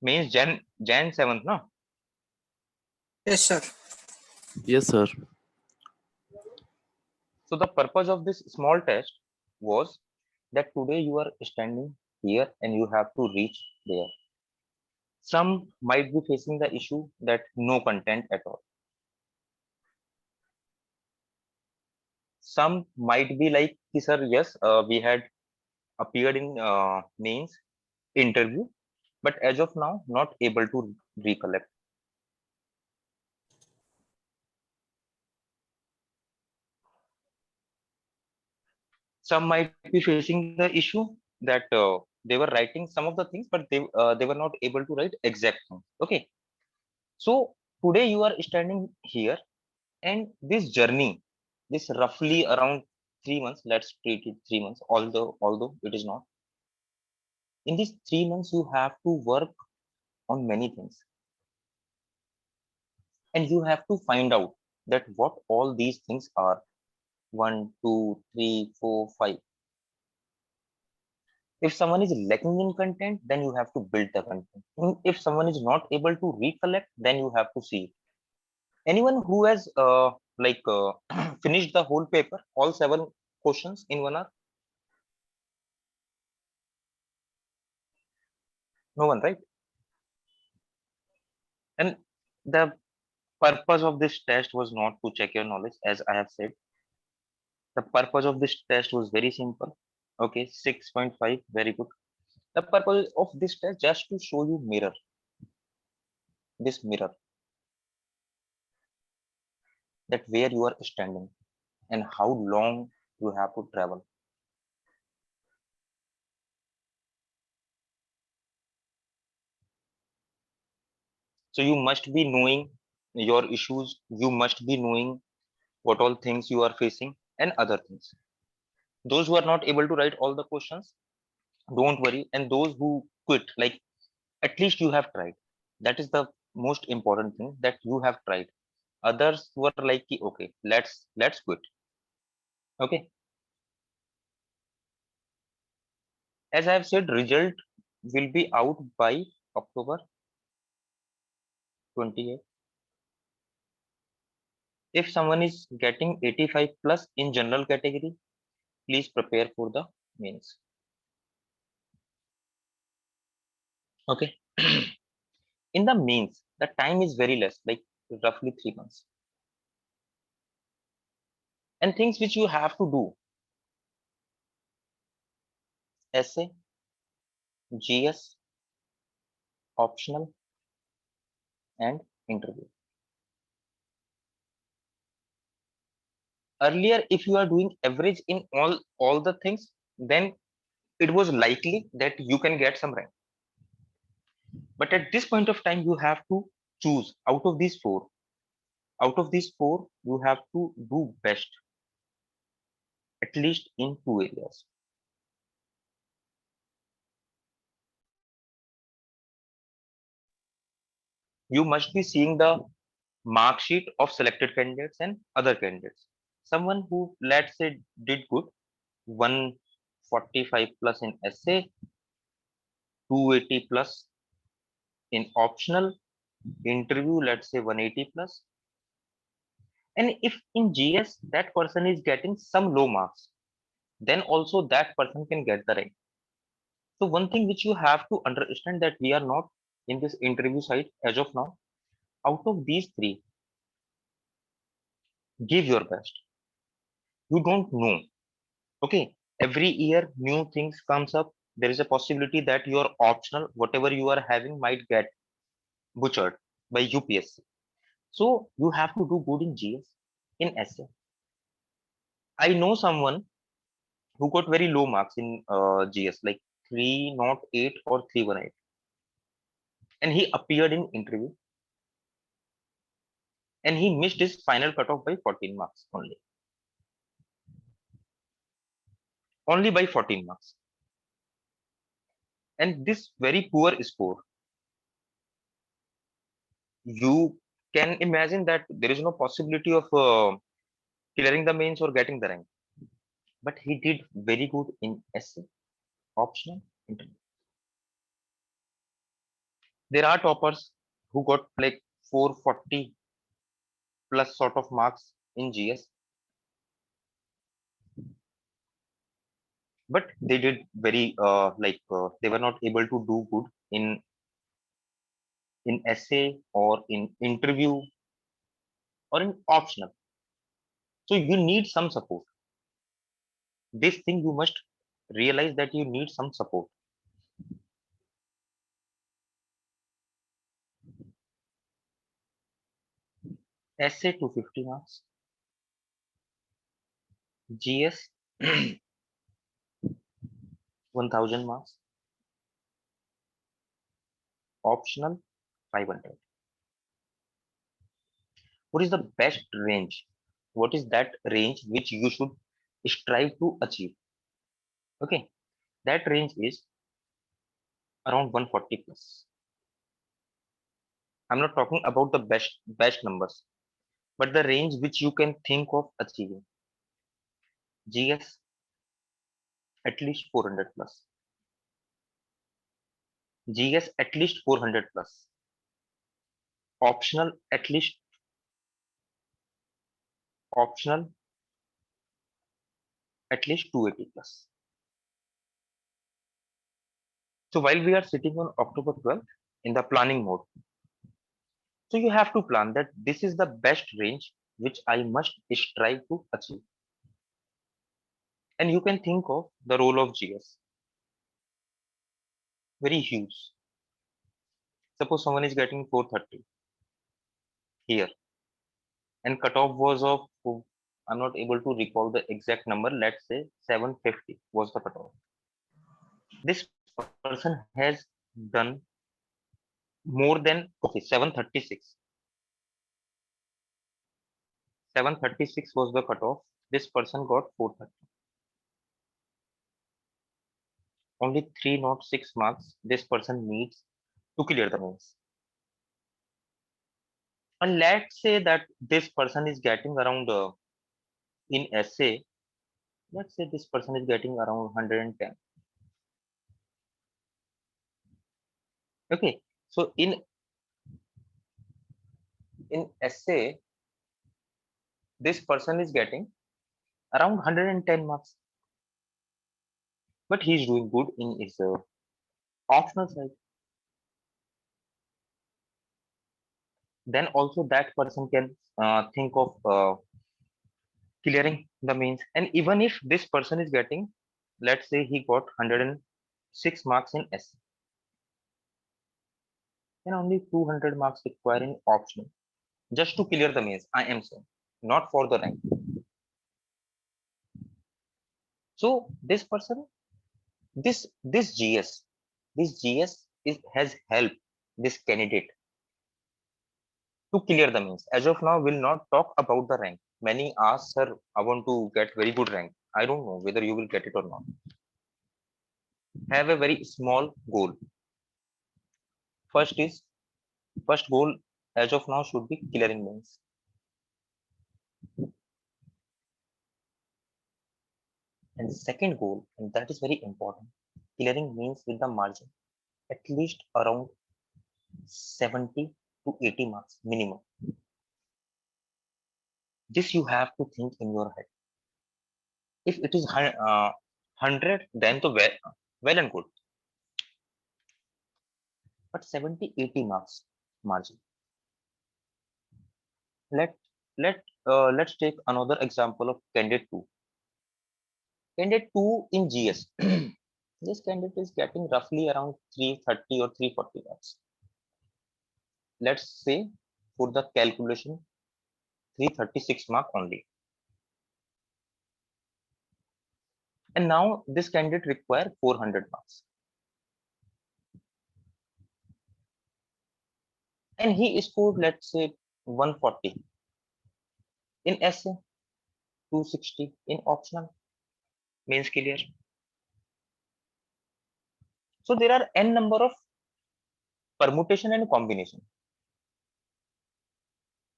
Means Jan 7th, no? Yes, sir. Yes, sir. So the purpose of this small test was that today you are standing here and you have to reach there. Some might be facing the issue that no content at all. Some might be like, sir, yes, we had appeared in mains interview, but as of now, not able to recollect. Some might be facing the issue that they were writing some of the things, but they were not able to write exact things. Okay, so today you are standing here, and this journey, this roughly around 3 months. Let's treat it 3 months, although it is not. In these 3 months, you have to work on many things, and you have to find out that what all these things are. One, two, three, four, five. If someone is lacking in content, then you have to build the content. If someone is not able to recollect, then you have to see. Anyone who has finished the whole paper, all 7 questions in 1 hour? No one, right? And the purpose of this test was not to check your knowledge, as I have said. The purpose of this test was very simple. Okay, 6.5, very good. The purpose of this test just to show you mirror, this mirror, that where you are standing and how long you have to travel. So you must be knowing your issues, you must be knowing what all things you are facing and other things. Those who are not able to write all the questions, don't worry. And those who quit, like, at least you have tried. That is the most important thing, that you have tried. Others were like, okay, let's quit. Okay. As I have said, result will be out by October 28th. If someone is getting 85 plus in general category, please prepare for the mains. Okay. In the mains, the time is very less, like roughly 3 months. And things which you have to do: essay, GS, optional, and interview. Earlier, if you are doing average in all the things, then it was likely that you can get some rank. But at this point of time, you have to choose out of these four. Out of these four, you have to do best, at least in 2 areas. You must be seeing the mark sheet of selected candidates and other candidates. Someone who, let's say, did good, 145 plus in essay, 280 plus in optional, interview, let's say 180 plus. And if in GS that person is getting some low marks, then also that person can get the rank. So one thing which you have to understand, that we are not in this interview side as of now. Out of these three, give your best. You don't know. Okay. Every year new things comes up. There is a possibility that your optional, whatever you are having, might get butchered by UPSC. So you have to do good in GS, in essay. I know someone who got very low marks in GS, like 308 or 318, and he appeared in interview, and he missed his final cutoff by 14 marks only by 14 marks. And this very poor score, you can imagine that there is no possibility of clearing the mains or getting the rank. But he did very good in essay, optional, interview. There are toppers who got like 440 plus sort of marks in GS, but they did very they were not able to do good in essay or in interview or in optional. So you need some support. This thing you must realize that you need some support. Essay 250 marks, GS 1000 marks, optional 500. What is the best range? What is that range which you should strive to achieve? Okay, that range is around 140 plus. I'm not talking about the best numbers, but the range which you can think of achieving. GS at least 400 plus. GS at least 400 plus. Optional at least optional at least 280 plus. So while we are sitting on October 12th in the planning mode, so you have to plan that this is the best range which I must strive to achieve. And you can think of the role of GS. Very huge. Suppose someone is getting 430 here and cutoff was of, I'm not able to recall the exact number, let's say 750 was the cutoff. This person has done more than, okay, 736. 736 was the cutoff. This person got 430. Only 306 marks this person needs to clear the mains. And let's say that this person is getting around in essay, let's say this person is getting around 110. Okay, so in essay, this person is getting around 110 marks, but he's doing good in his optional side. Then also that person can think of clearing the mains. And even if this person is getting, let's say he got 106 marks in essay, then only 200 marks required in optional just to clear the mains. I am saying, not for the rank. So this person, this GS has helped this candidate to clear the mains. As of now, we'll not talk about the rank. Many ask, sir, I want to get very good rank. I don't know whether you will get it or not. Have a very small goal. First goal as of now should be clearing mains. And the second goal, and that is very important, clearing mains with the margin at least around 70 to 80 marks minimum. This you have to think in your head. If it is 100, then to well and good. But 70, 80 marks margin. Let's take another example of candidate 2. Candidate 2 in GS. This candidate is getting roughly around 330 or 340 marks. Let's say for the calculation 336 mark only. And now this candidate require 400 marks. And he scored, let's say, 140 in essay, 260 in optional, mains clear. So there are n number of permutation and combination.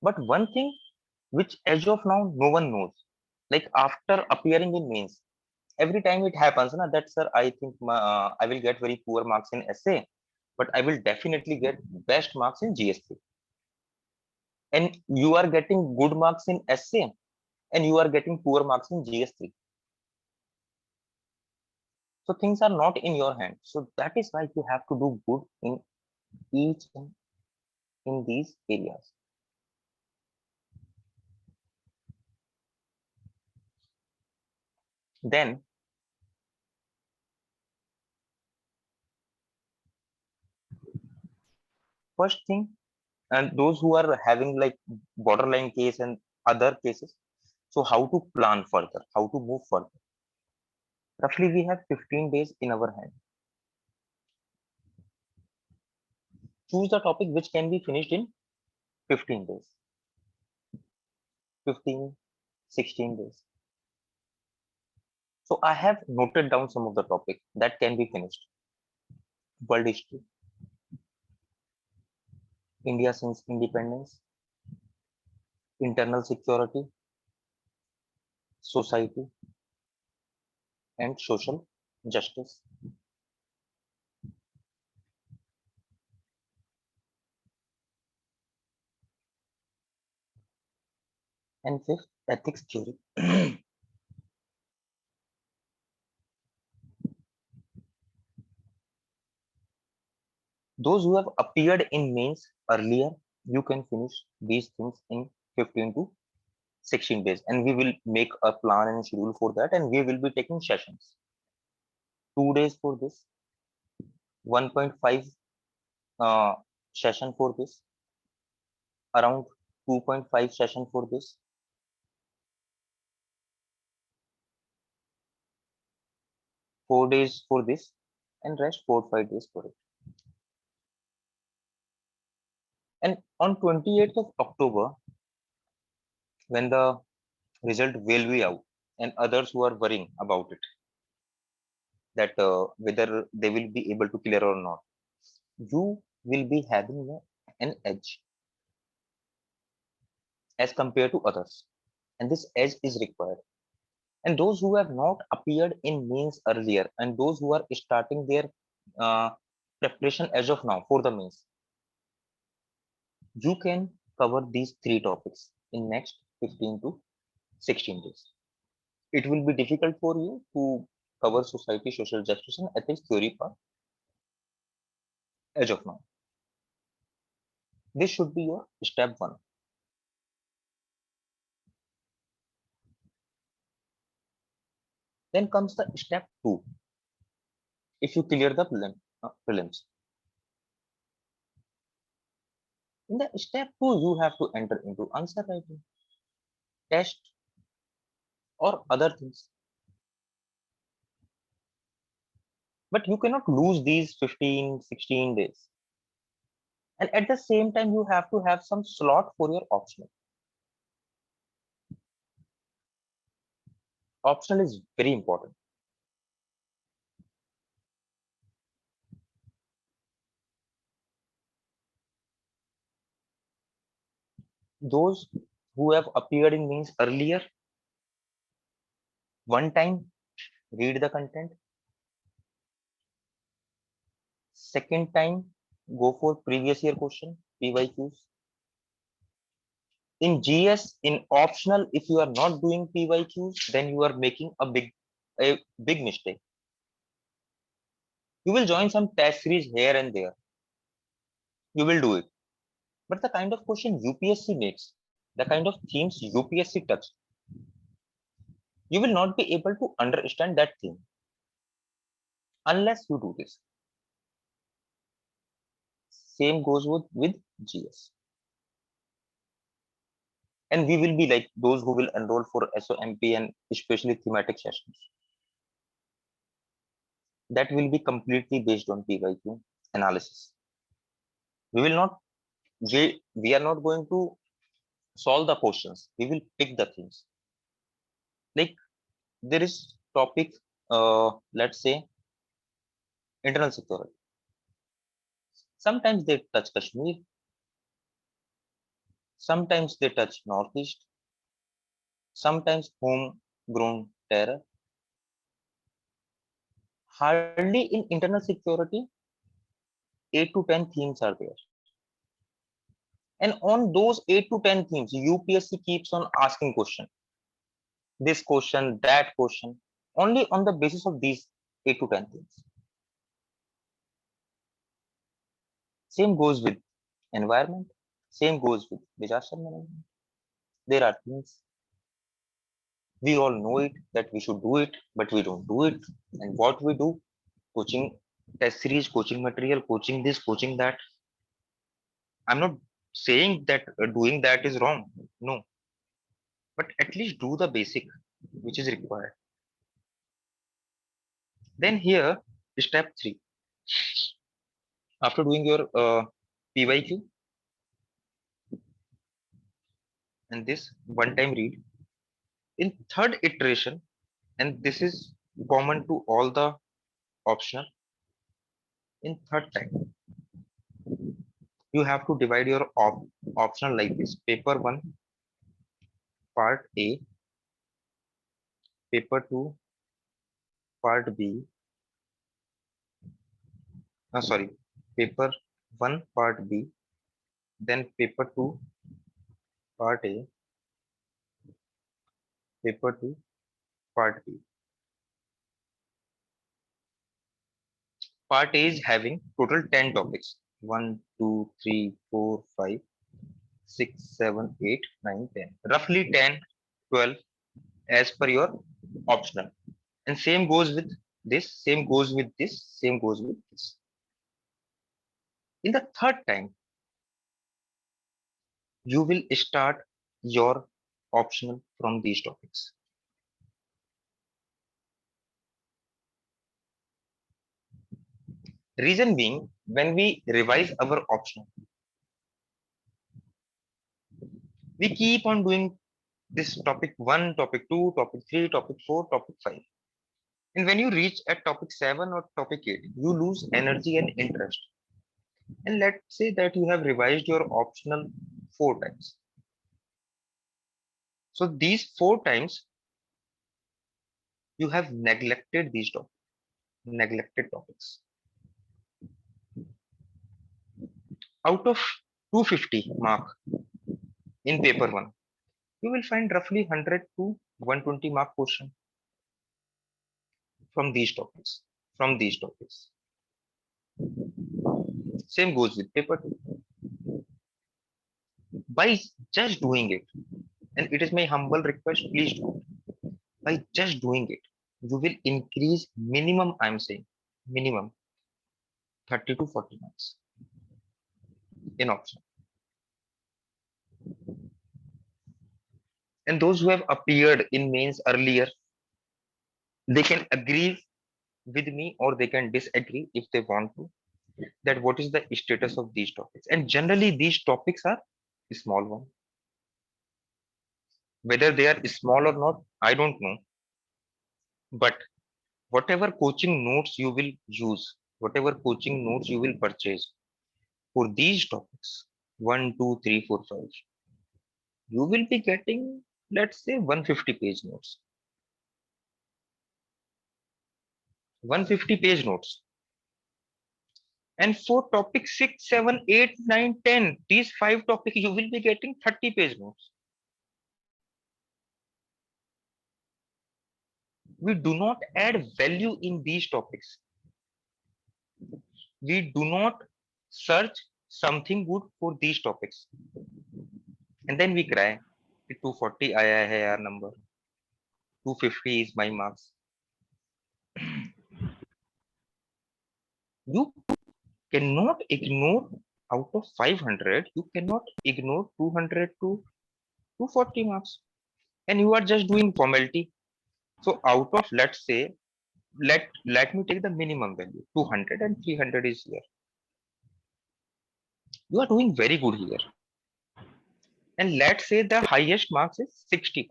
But one thing which as of now no one knows, like after appearing in mains, every time it happens, that sir, I think I will get very poor marks in essay, but I will definitely get best marks in GS3. And you are getting good marks in essay, and you are getting poor marks in GS3. So things are not in your hand. So that is why you have to do good in each and in these areas. Then first thing, and those who are having like borderline case and other cases, so how to plan further, how to move further. Roughly we have 15 days in our hand. Choose the topic which can be finished in 15 days, 15, 16 days. So I have noted down some of the topic that can be finished. World history, India since independence, internal security, society, and social justice. And fifth, ethics theory. Those who have appeared in mains earlier, you can finish these things in 15 to 16 days. And we will make a plan and schedule for that. And we will be taking sessions. 2 days for this, 1.5 session for this, around 2.5 session for this, 4 days for this, and rest 4-5 days for it. And on 28th of October, when the result will be out, and others who are worrying about it, that whether they will be able to clear or not, you will be having an edge as compared to others, and this edge is required. And those who have not appeared in mains earlier, and those who are starting their uh, preparation as of now for the mains, you can cover these three topics in next 15 to 16 days. It will be difficult for you to cover society, social justice, and ethics theory part as of now. This should be your step one. Then comes the step two. If you clear the prelims, in the step two, you have to enter into answer writing, test, or other things. But you cannot lose these 15, 16 days. And at the same time, you have to have some slot for your optional. Optional is very important. Those who have appeared in means earlier, one time read the content. Second time, go for previous year question, PYQs. In GS, in optional, if you are not doing PYQs, then you are making a big mistake. You will join some test series here and there. You will do it. But the kind of question UPSC makes, the kind of themes UPSC touch, you will not be able to understand that theme unless you do this. Same goes with GS. And we will be like those who will enroll for SOMP and especially thematic sessions. That will be completely based on PYQ analysis. We will not, we are not going to solve the questions. We will pick the things. Like there is topic, let's say internal security. Sometimes they touch Kashmir. Sometimes they touch Northeast. Sometimes homegrown terror. Hardly in internal security, 8 to 10 themes are there. And on those 8 to 10 themes, UPSC keeps on asking question, this question, that question, only on the basis of these 8 to 10 themes. Same goes with environment, same goes with disaster management. There are things we all know it that we should do it, but we don't do it. And what we do, coaching test series, coaching material, coaching this, coaching that. I'm not saying that doing that is wrong. No, but at least do the basic which is required. Then here, step 3. After doing your PYQ and this one-time read, in third iteration, and this is common to all the optional, in third time, you have to divide your optional like this: paper 1, part A, paper 2, part B, sorry, paper 1, part B, then paper 2, part A, paper 2, part B. Part A is having total 10 topics: 1, 2, 3, 4, 5, 6, 7, 8, 9, 10. Roughly 10, 12 as per your optional. And same goes with this, same goes with this, same goes with this. In the third time, you will start your optional from these topics. Reason being, when we revise our optional, we keep on doing this topic 1, topic 2, topic 3, topic 4, topic 5. And when you reach at topic 7 or topic 8, you lose energy and interest. And let's say that you have revised your optional 4 times. So these 4 times, you have neglected these topics, neglected topics. Out of 250 mark in paper 1, you will find roughly 100 to 120 mark question from these topics, Same goes with paper 2. By just doing it, and it is my humble request, please do it. By just doing it, you will increase minimum, I'm saying, minimum 30 to 40 marks in option. And those who have appeared in mains earlier, they can agree with me or they can disagree if they want to, that what is the status of these topics. And generally these topics are small one. Whether they are small or not, I don't know. But whatever coaching notes you will use, whatever coaching notes you will purchase for these topics, 1, 2, 3, 4, 5, you will be getting, let's say, 150-page notes. 150-page notes. And for topic 6, 7, 8, 9, 10, these 5 topics, you will be getting 30-page notes. We do not add value in these topics. We do not search something good for these topics. And then we cry, 240 आया है यार number. 250 is my marks. You cannot ignore out of 500, you cannot ignore 200 to 240 marks. And you are just doing formality. So out of, let's say, let me take the minimum value, 200 and 300 is here. You are doing very good here. And let's say the highest marks is 60%,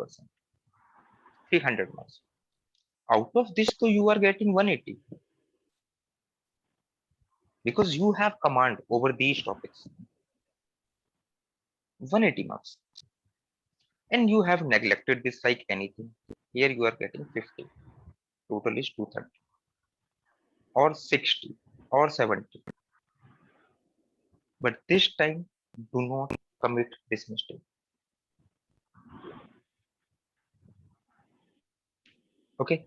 300 marks. Out of this, so you are getting 180. Because you have command over these topics. 180 marks. And you have neglected this like anything. Here you are getting 50. Total is 230. Or 60 or 70. But this time, do not commit this mistake. Okay.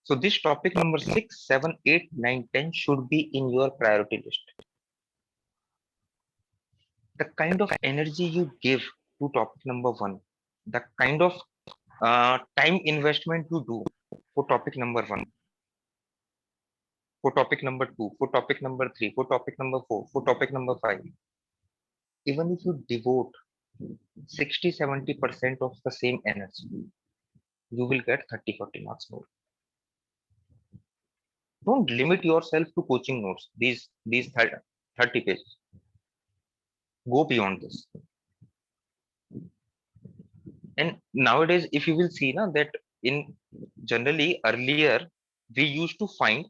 So this topic number 6, 7, 8, 9, 10 should be in your priority list. The kind of energy you give to topic number 1, the kind of time investment you do for topic number 1, for topic number 2, for topic number 3, for topic number 4, for topic number 5. Even if you devote 60-70% of the same energy, you will get 30-40 marks more. Don't limit yourself to coaching notes, these 30 pages. Go beyond this. And nowadays, if you will see now that in generally earlier, we used to find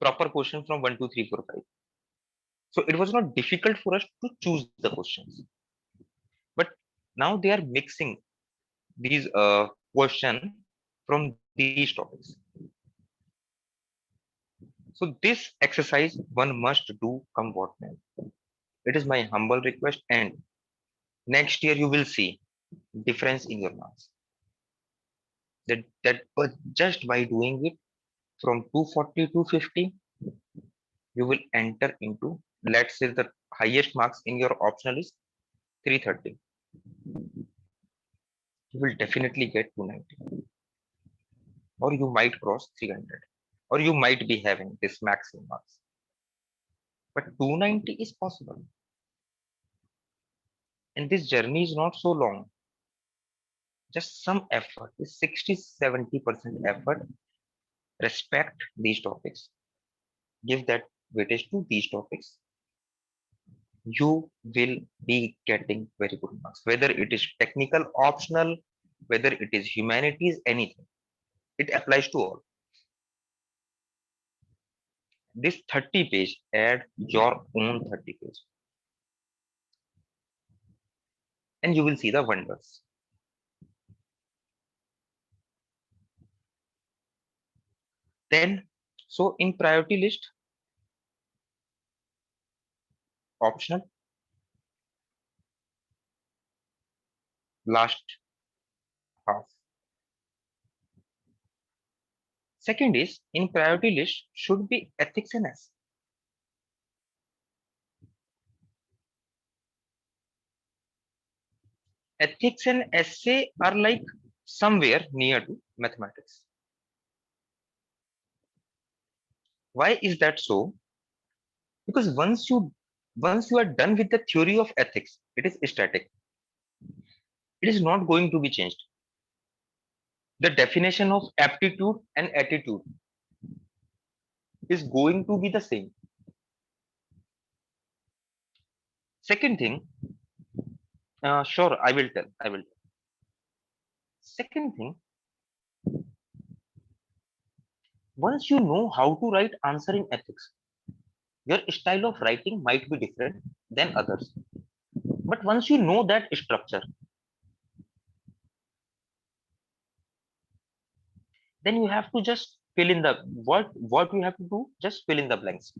proper question from 1, 2, 3, 4, 5. So it was not difficult for us to choose the questions. But now they are mixing these question from these topics. So this exercise one must do come what may. It is my humble request, and next year you will see difference in your marks. That but just by doing it from 240 to 50, you will enter into, let's say the highest marks in your optional is 330. You will definitely get 290, or you might cross 300, or you might be having this maximum marks. But 290 is possible. And this journey is not so long. Just some effort, 60-70% effort. Respect these topics. Give that weightage to these topics. You will be getting very good marks. Whether it is technical, optional, whether it is humanities, anything. It applies to all. This 30 page, add your own 30 page. And you will see the wonders. Then, so in priority list, optional, last half. Second is, in priority list should be ethics and essay. Ethics and essay are like somewhere near to mathematics. Why is that so? Because once you are done with the theory of ethics, it is static. It is not going to be changed. The definition of aptitude and attitude is going to be the same. Second thing, sure, I will tell. I will tell. Second thing, once you know how to write answer in ethics, your style of writing might be different than others. But once you know that structure, then you have to just fill in the what you have to do, just fill in the blanks.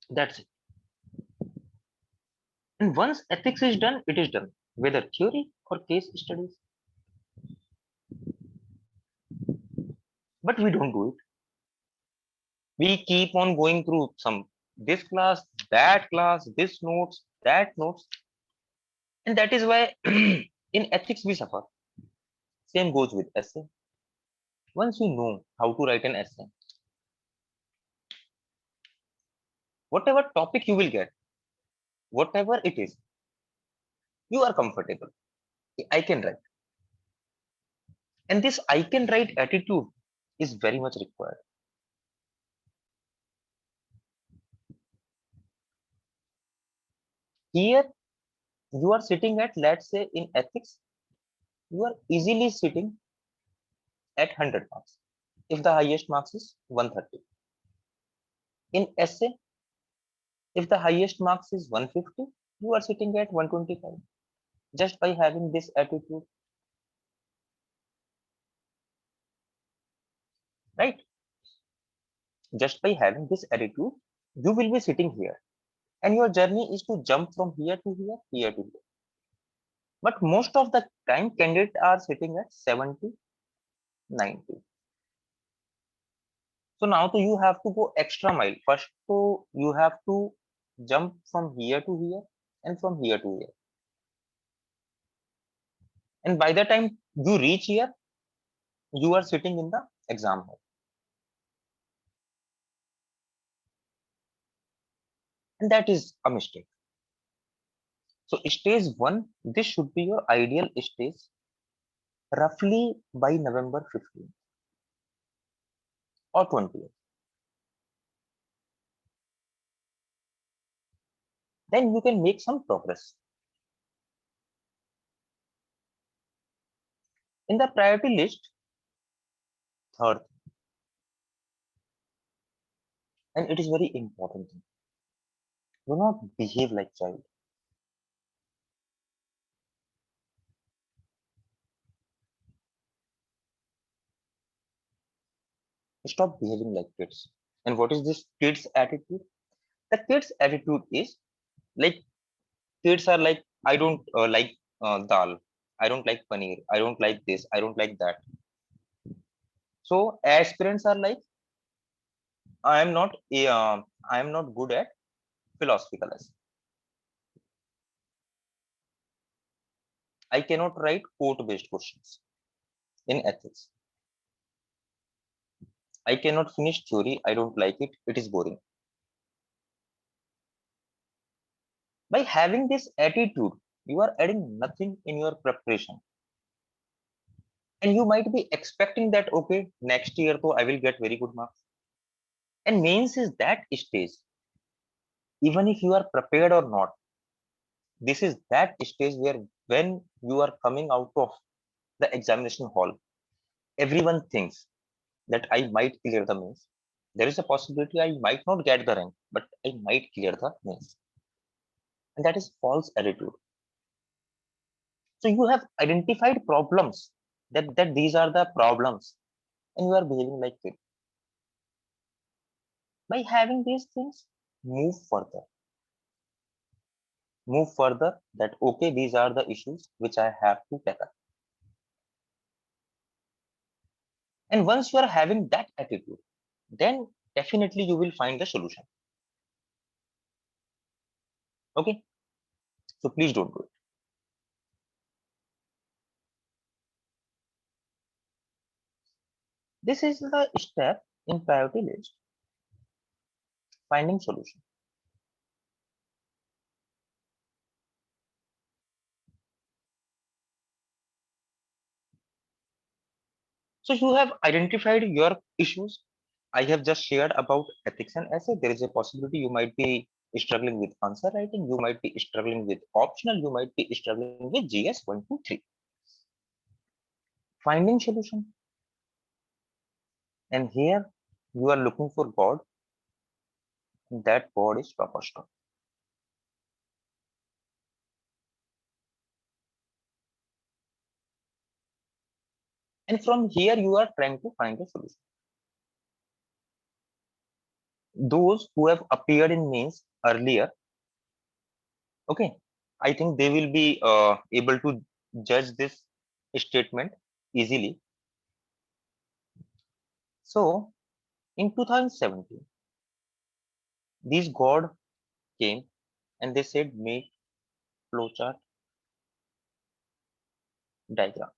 That's it. And once ethics is done, it is done, whether theory or case studies. But we don't do it. We keep on going through some this class, this notes, that notes. And that is why in ethics we suffer. Same goes with essay. Once you know how to write an essay, whatever topic you will get, whatever it is, you are comfortable. I can write. And this I can write attitude is very much required. Here, you are sitting at, let's say in ethics, you are easily sitting at 100 marks. If the highest marks is 130. In essay, if the highest marks is 150, you are sitting at 125. Just by having this attitude. Right? Just by having this attitude, You will be sitting here, and your journey is to jump from here to here, here to here. But most of the time, candidates are sitting at 70, 90. So now to you have to go extra mile. First, so you have to jump from here to here and from here to here. And by the time you reach here, you are sitting in the exam hall. And that is a mistake. So stage one, this should be your ideal stage roughly by November 15th or 20th. Then you can make some progress. In the priority list, third, and it is very important thing, do not behave like child. Stop behaving like kids. And what is this kids attitude? The kids attitude is like kids are like, I don't like dal, I don't like paneer, I don't like this, I don't like that. So aspirants are like, I am not I am not good at philosophical essay. I cannot write quote based questions in ethics. I cannot finish theory, I don't like it, it is boring. By having this attitude, you are adding nothing in your preparation. And you might be expecting that, okay, next year though I will get very good marks. And mains is that stage. Even if you are prepared or not, this is that stage where when you are coming out of the examination hall, everyone thinks that I might clear the mains. There is a possibility I might not get the rank, but I might clear the mains. And that is false attitude. So you have identified problems that these are the problems, and you are behaving like it. By having these things, move further. Move further that okay, these are the issues which I have to tackle. And once you are having that attitude, then definitely you will find the solution. Okay, so please don't do it. This is the step in priority list, finding solution. So you have identified your issues. I have just shared about ethics and essay. There is a possibility you might be struggling with answer writing, you might be struggling with optional, you might be struggling with GS 1, 2, 3. Finding solution. And here you are looking for God. That God is Papa Stop. And from here you are trying to find a solution. Those who have appeared in mains earlier, okay, I think they will be able to judge this statement easily. So in 2017, these God came and they said make flowchart diagram.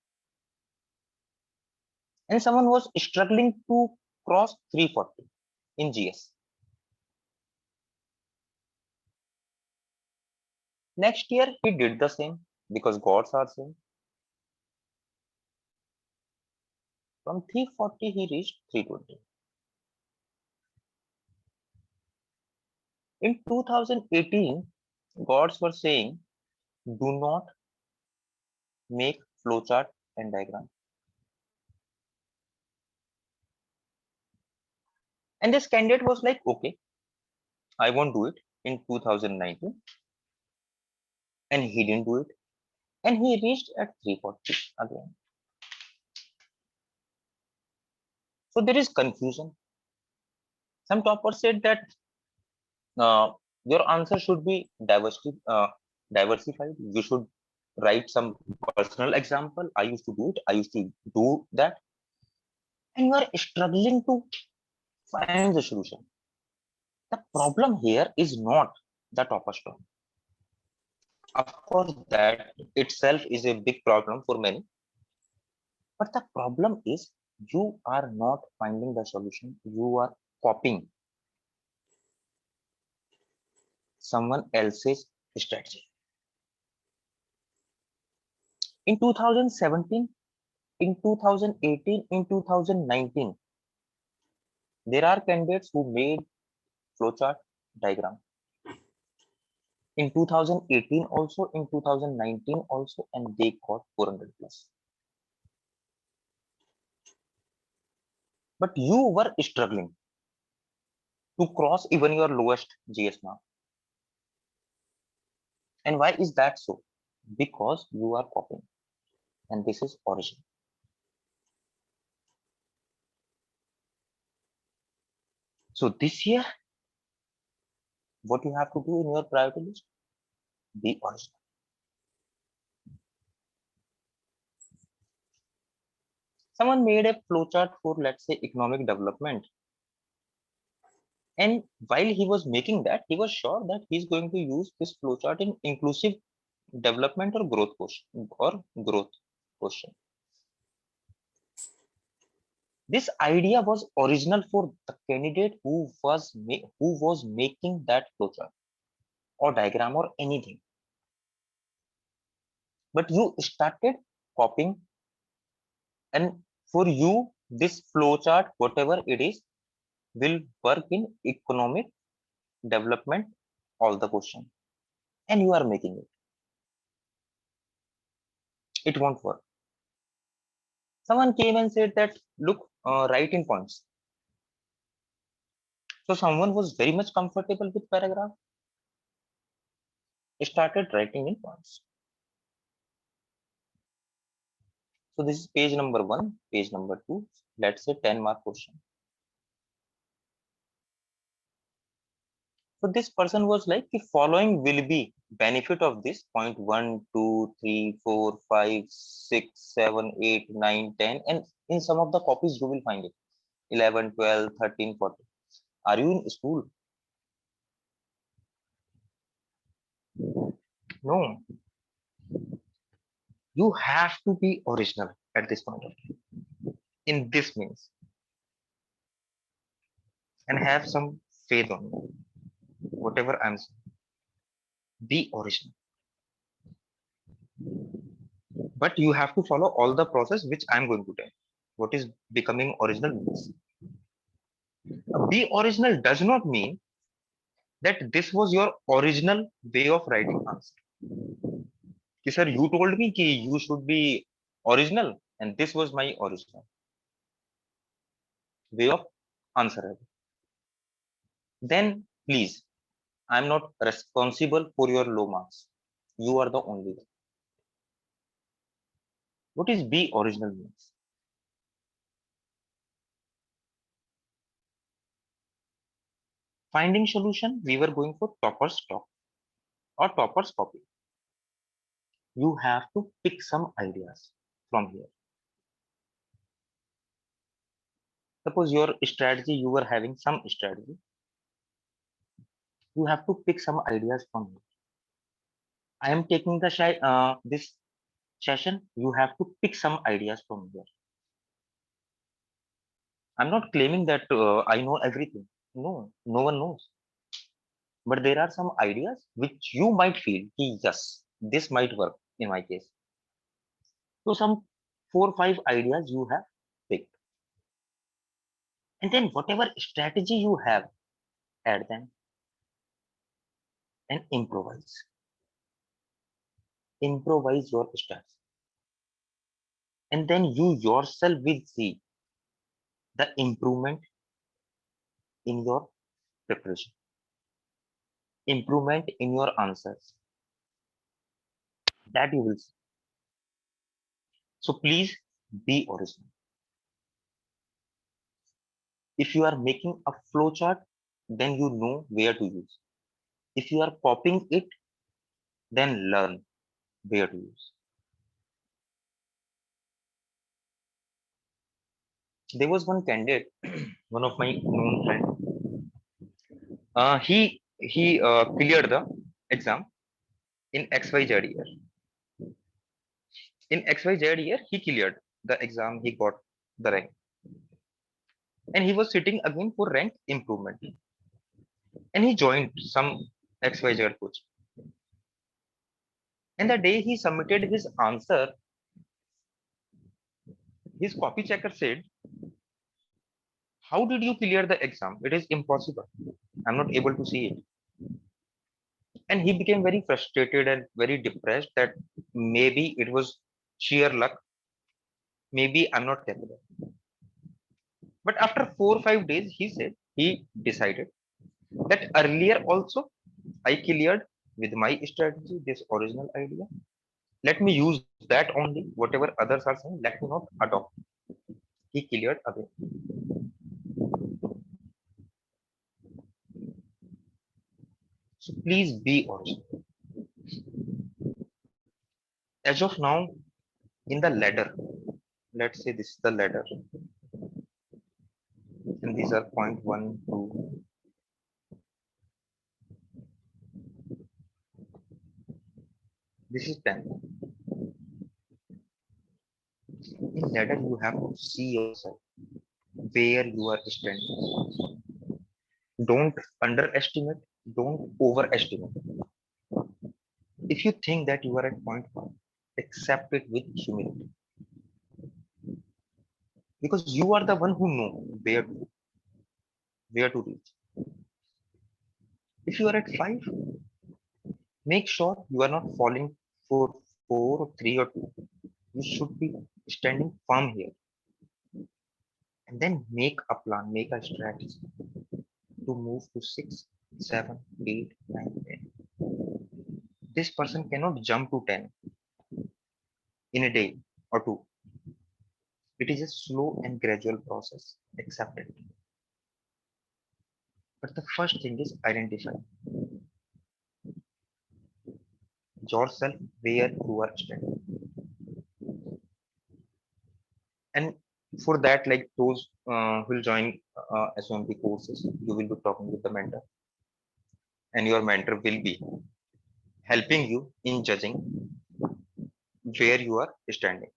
And someone was struggling to cross 340 in GS. Next year he did the same because gods are same. From 340 he reached 320. In 2018, gods were saying, do not make flowchart and diagram. And this candidate was like, okay, I won't do it in 2019. And he didn't do it. And he reached at 340 again. So there is confusion. Some toppers said that your answer should be diversified. You should write some personal example. I used to do it. I used to do that. And you are struggling to find the solution. The problem here is not the topper stone. Of course, that itself is a big problem for many. But the problem is you are not finding the solution. You are copying someone else's strategy. In 2017, in 2018, in 2019, there are candidates who made flowchart diagram. In 2018 also, in 2019 also, and they got 400 plus. But you were struggling to cross even your lowest GS mark. And why is that so? Because you are copying, and this is origin. So this year, what you have to do in your priority list? Be original. Someone made a flowchart for, let's say, economic development. And while he was making that, he was sure that he's going to use this flowchart in inclusive development or growth question. This idea was original for the candidate who was making that flowchart or diagram or anything. But you started copying, and for you, this flowchart, whatever it is, will work in economic development, all the question, and you are making it. It won't work. Someone came and said that, look, write in points. So someone was very much comfortable with paragraph, started writing in points. So this is page number 1, page number 2, let's say 10 mark question. So this person was like, the following will be benefit of this point 1, 2, 3, 4, 5, 6, 7, 8, 9, 10, and in some of the copies you will find it 11, 12, 13, 14. Are you in school? No. You have to be original at this point of time. In this means, and have some faith on me. Whatever I'm saying, be original. But you have to follow all the process which I'm going to tell. What is becoming original means? Be original does not mean that this was your original way of writing answer. Ki, sir, you told me ki you should be original, and this was my original way of answer. Then please, I'm not responsible for your low marks. You are the only one. What is be original means? Finding solution, we were going for topper's top or topper's copy. You have to pick some ideas from here. Suppose your strategy, you were having some strategy. You have to pick some ideas from here. I am taking the this session. You have to pick some ideas from here. I'm not claiming that I know everything. No, no one knows. But there are some ideas which you might feel, yes, this might work in my case. So some 4 or 5 ideas you have picked. And then whatever strategy you have, add them and improvise. Improvise your strategy. And then you yourself will see the improvement in your preparation. Improvement in your answers. That you will see. So please be original. If you are making a flowchart, then you know where to use. If you are copying it, then learn where to use. There was one candidate, one of my known friend. He cleared the exam in XYZ year. In XYZ year, he cleared the exam. He got the rank, and he was sitting again for rank improvement. And he joined some XYZ coach. And the day he submitted his answer, his copy checker said, "How did you clear the exam? It is impossible. I'm not able to see it." And he became very frustrated and very depressed that maybe it was sheer luck. Maybe I'm not capable. But after 4 or 5 days, he said he decided that earlier also I cleared with my strategy this original idea. Let me use that only. Whatever others are saying, let me not adopt. He cleared again. So please be original. As of now, in the ladder, let's say this is the ladder, and these are point 1, 2. This is 10. In ladder, you have to see yourself where you are standing. Don't underestimate, don't overestimate. If you think that you are at point 1, accept it with humility. Because you are the one who know where to reach. If you are at 5, make sure you are not falling for 4 or 3 or 2. You should be standing firm here. And then make a plan, make a strategy to move to 6, 7, 8, 9, 10. This person cannot jump to 10 in a day or 2. It is a slow and gradual process. Accept it. But the first thing is identify yourself where you are standing. And for that, like those who will join SOMP courses, you will be talking with the mentor, and your mentor will be helping you in judging where you are standing.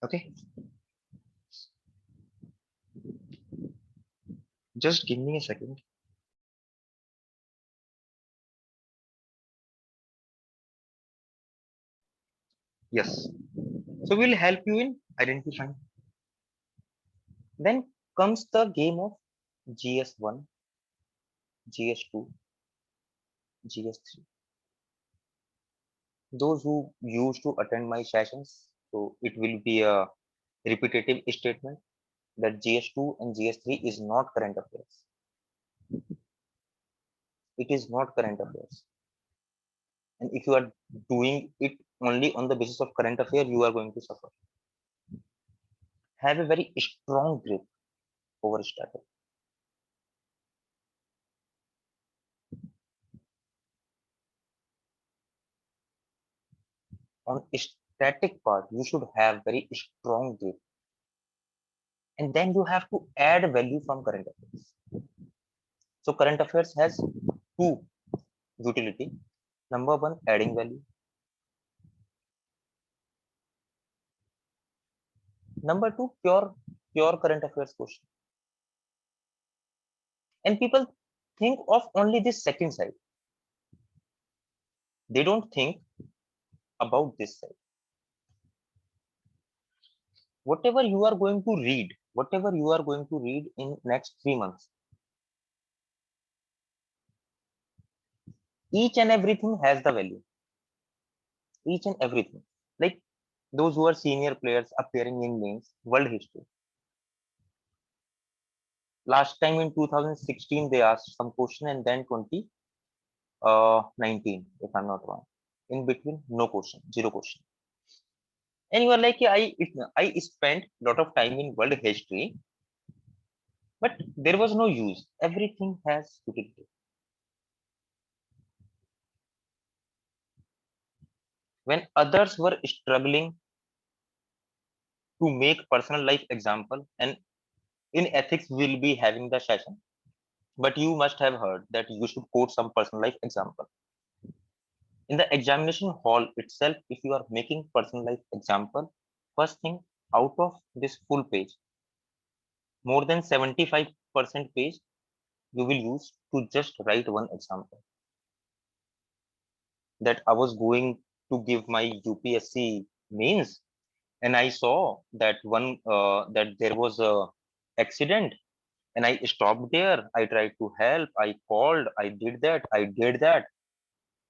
Okay, just give me a second. Yes, so we'll help you in identifying. Then comes the game of GS1, GS2, GS3. Those who used to attend my sessions, so it will be a repetitive statement that GS2 and GS3 is not current affairs. It is not current affairs. And if you are doing it only on the basis of current affair, you are going to suffer. Have a very strong grip over static. On static part, you should have very strong grip. And then you have to add value from current affairs. So current affairs has two utility. Number one, adding value. Number two, pure current affairs question. And people think of only this second side. They don't think about this side. Whatever you are going to read, whatever you are going to read in next 3 months, each and everything has the value. Each and everything. Like those who are senior players appearing in names, world history. Last time in 2016, they asked some question, and then 2019, if I'm not wrong. In between, no question, zero question. And you are like, yeah, I spent a lot of time in world history, but there was no use. Everything has utility. when others were struggling to make personal life example, and in ethics we'll be having the session, but you must have heard that you should quote some personal life example in the examination hall itself. If you are making personal life example, first thing, out of this full page, more than 75% page you will use to just write one example. That I was going to give my UPSC mains, and I saw that that there was a accident, and I stopped there. I tried to help. I called. I did that. I did that.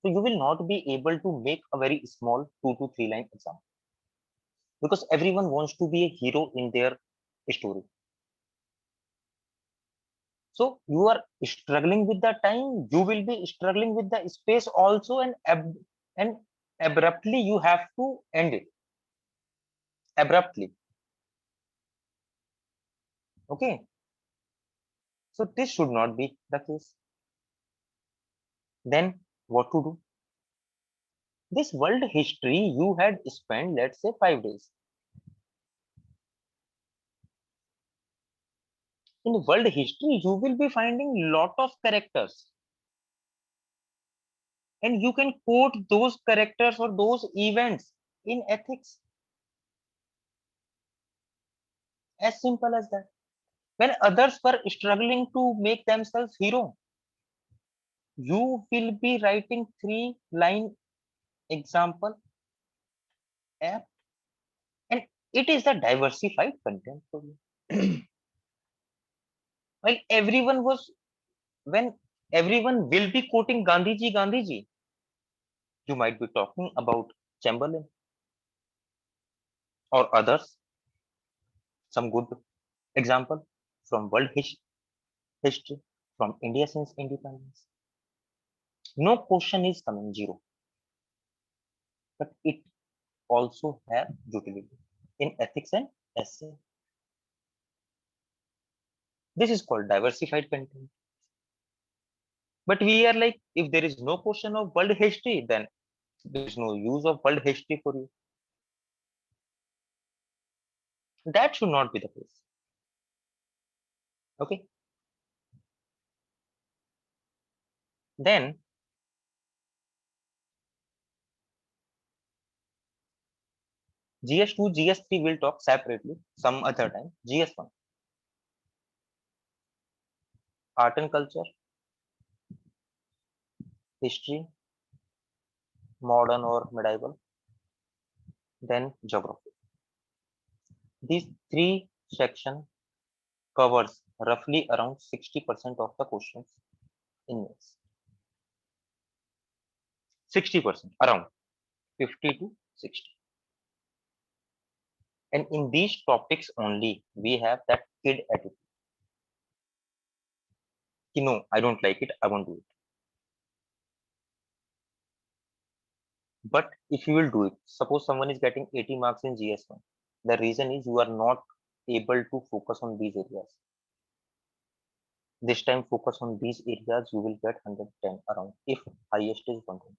So you will not be able to make a very small 2 to 3 line example, because everyone wants to be a hero in their story. So you are struggling with the time. You will be struggling with the space also, and abruptly you have to end it abruptly. Okay, so this should not be the case. Then what to do? This world history you had spent, let's say, 5 days. In world history, you will be finding lot of characters, and you can quote those characters or those events in ethics. As simple as that. When others were struggling to make themselves hero, you will be writing 3 line example app, and it is a diversified content for you. While everyone was, when everyone will be quoting Gandhiji, you might be talking about Chamberlain or others, some good example from history, from India since independence. No question is coming zero, but it also have utility in ethics and essay. This is called diversified content. But we are like, if there is no question of world history, then there is no use of world history for you. That should not be the case. Okay. Then GS2, GS3 will talk separately some other time. GS1, art and culture, history, modern or medieval, then geography. These 3 sections covers roughly around 60% of the questions in maths. 60%, around 50 to 60. And in these topics only, we have that kid attitude. No, I don't like it, I won't do it. But if you will do it, suppose someone is getting 80 marks in GS1, the reason is you are not able to focus on these areas. This time focus on these areas, you will get 110 around, if highest is 120.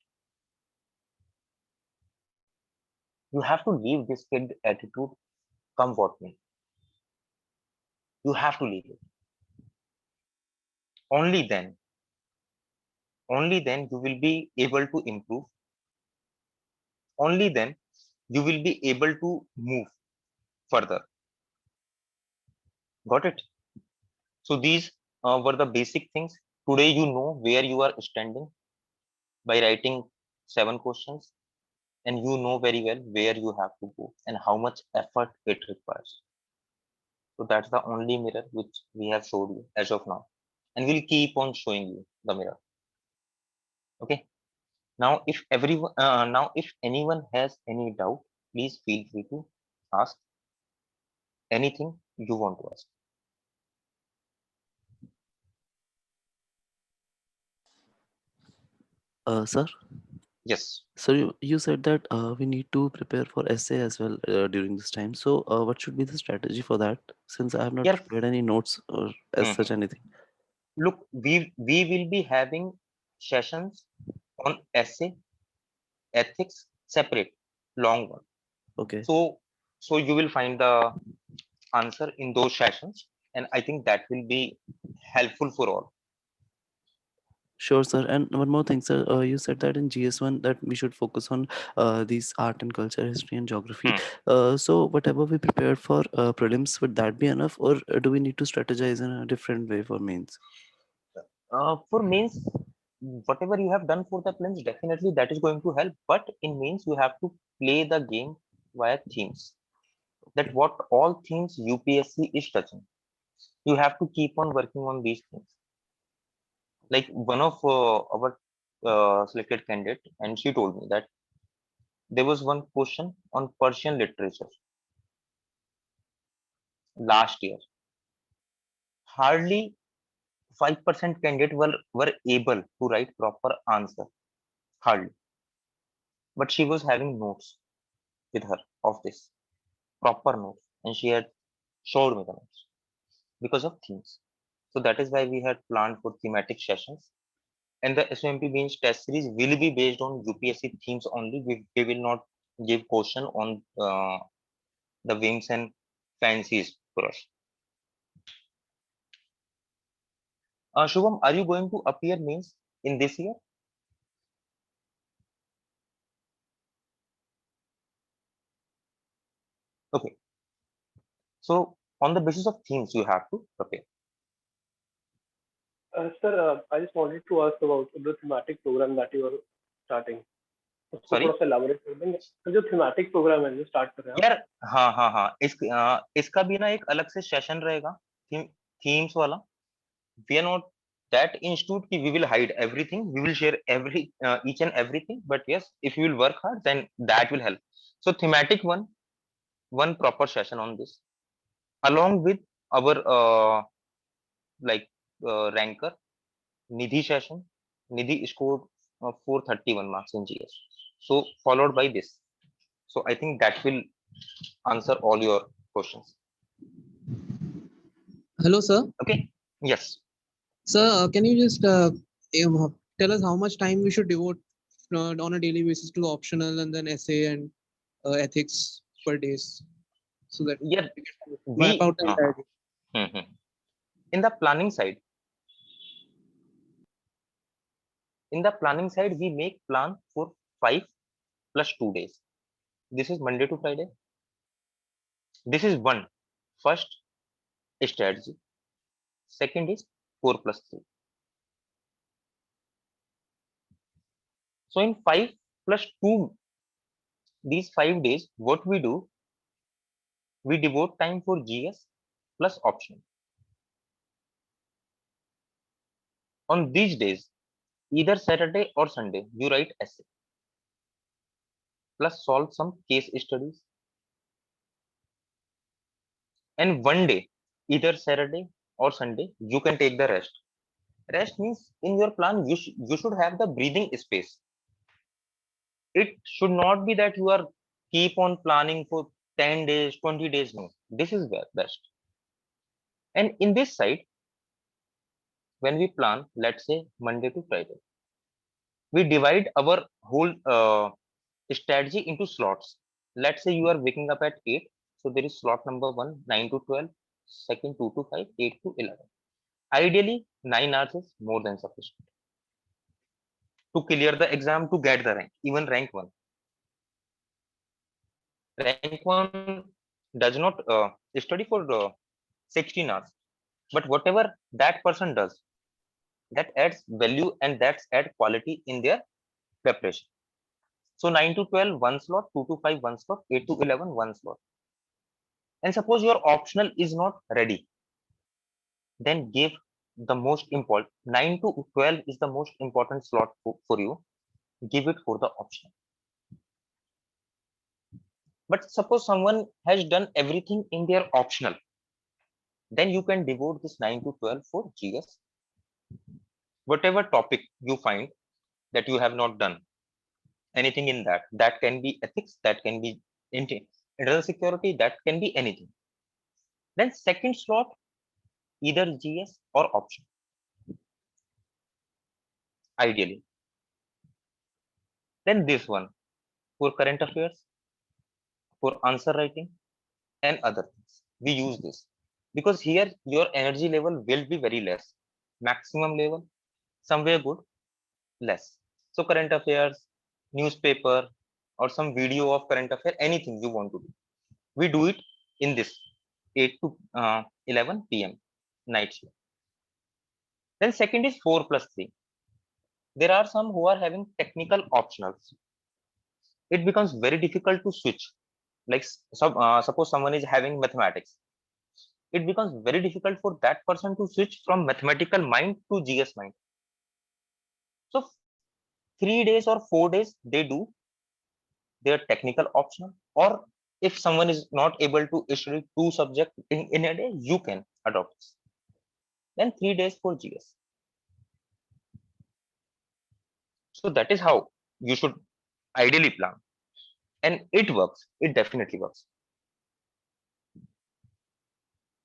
You have to leave this kid attitude, come what may. You have to leave it. Only then you will be able to improve. Only then you will be able to move further. Got it? So these were the basic things. Today you know where you are standing by writing 7 questions, and you know very well where you have to go and how much effort it requires. So that's the only mirror which we have showed you as of now, and we'll keep on showing you the mirror. Okay. Now, if anyone has any doubt, please feel free to ask anything you want to ask. Sir, Yes. so you said that we need to prepare for essay as well during this time. So what should be the strategy for that? Since I have not Yeah. prepared any notes or as such anything. Look, we will be having sessions on essay, ethics, separate, long one. Okay. So you will find the answer in those sessions, and I think that will be helpful for all. Sure, sir. And one more thing, sir. You said that in GS1 that we should focus on these art and culture, history and geography. So whatever we prepared for prelims, would that be enough, or do we need to strategize in a different way for mains? For mains, whatever you have done for the plans, definitely that is going to help. But in mains, you have to play the game via themes. That what all themes UPSC is touching. You have to keep on working on these things. Like one of our selected candidate, and she told me that there was one question on Persian literature last year. Hardly 5% candidate were able to write proper answer. Hardly. But she was having notes with her of this proper notes, and she had showed me the notes because of themes. So that is why we had planned for thematic sessions. And the SOMP Beans test series will be based on UPSC themes only. We will not give question on the whims and fancies for us. Shubham, are you going to appear means in this year? Okay. So on the basis of themes, you have to prepare. Sir, I just wanted to ask about the thematic program that you are starting. उसको Sorry. थोड़ा सा elaborate कर देंगे? तो जो thematic program है जो start कर रहे हैं आप, यार हाँ इसका भी ना एक अलग से सेशन रहेगा थीम्स वाला. We are not that institute ki we will hide everything, we will share every each and everything, but yes, if you will work hard, then that will help. So thematic one proper session on this, along with our like ranker Nidhi session. Nidhi scored 431 marks in GS, so followed by this. So I think that will answer all your questions. Hello, sir. Okay. Yes. Sir, can you just tell us how much time we should devote on a daily basis to optional and then essay and ethics per days, so that Yeah. we map out the entire day? Mhm. In the planning side, we make plan for 5 plus 2 days. This is Monday to Friday. This is one first strategy. Second is 4 plus 3. So in 5 plus 2, these 5 days, what we do, we devote time for GS plus optional. On these days, either Saturday or Sunday, you write essay plus solve some case studies. And one day, either Saturday or Sunday, you can take the rest. Rest means in your plan, you should have the breathing space. It should not be that you are keep on planning for 10 days, 20 days. No, this is best. And in this side, when we plan, let's say Monday to Friday, we divide our whole strategy into slots. Let's say you are waking up at 8. So there is slot number 1, 9 to 12, second 2 to 5, 8 to 11. Ideally, 9 hours is more than sufficient to clear the exam, to get the rank, even rank 1. Rank 1 does not study for 16 hours, but whatever that person does, that adds value and that's add quality in their preparation. So 9 to 12 one slot, 2 to 5 one slot, 8 to 11 one slot. And suppose your optional is not ready, then give the most important 9 to 12 is the most important slot for you. Give it for the optional. But suppose someone has done everything in their optional, then you can devote this 9 to 12 for GS. Whatever topic you find that you have not done anything in that can be ethics, that can be internal security, that can be anything. Then second slot, either GS or option, ideally. Then this one, for current affairs, for answer writing, and other things. We use this because here your energy level will be very less. Maximum level, somewhere good, less. So current affairs, newspaper, or some video of current affair, anything you want to do. We do it in this 8 to 11 p.m. night shift. Then second is 4 plus 3. There are some who are having technical optionals. It becomes very difficult to switch. Like suppose someone is having mathematics. It becomes very difficult for that person to switch from mathematical mind to GS mind. So 3 days or 4 days they do their technical optional, or if someone is not able to study 2 subjects in a day, you can adopt this. Then 3 days for GS. So that is how you should ideally plan, and it works. It definitely works.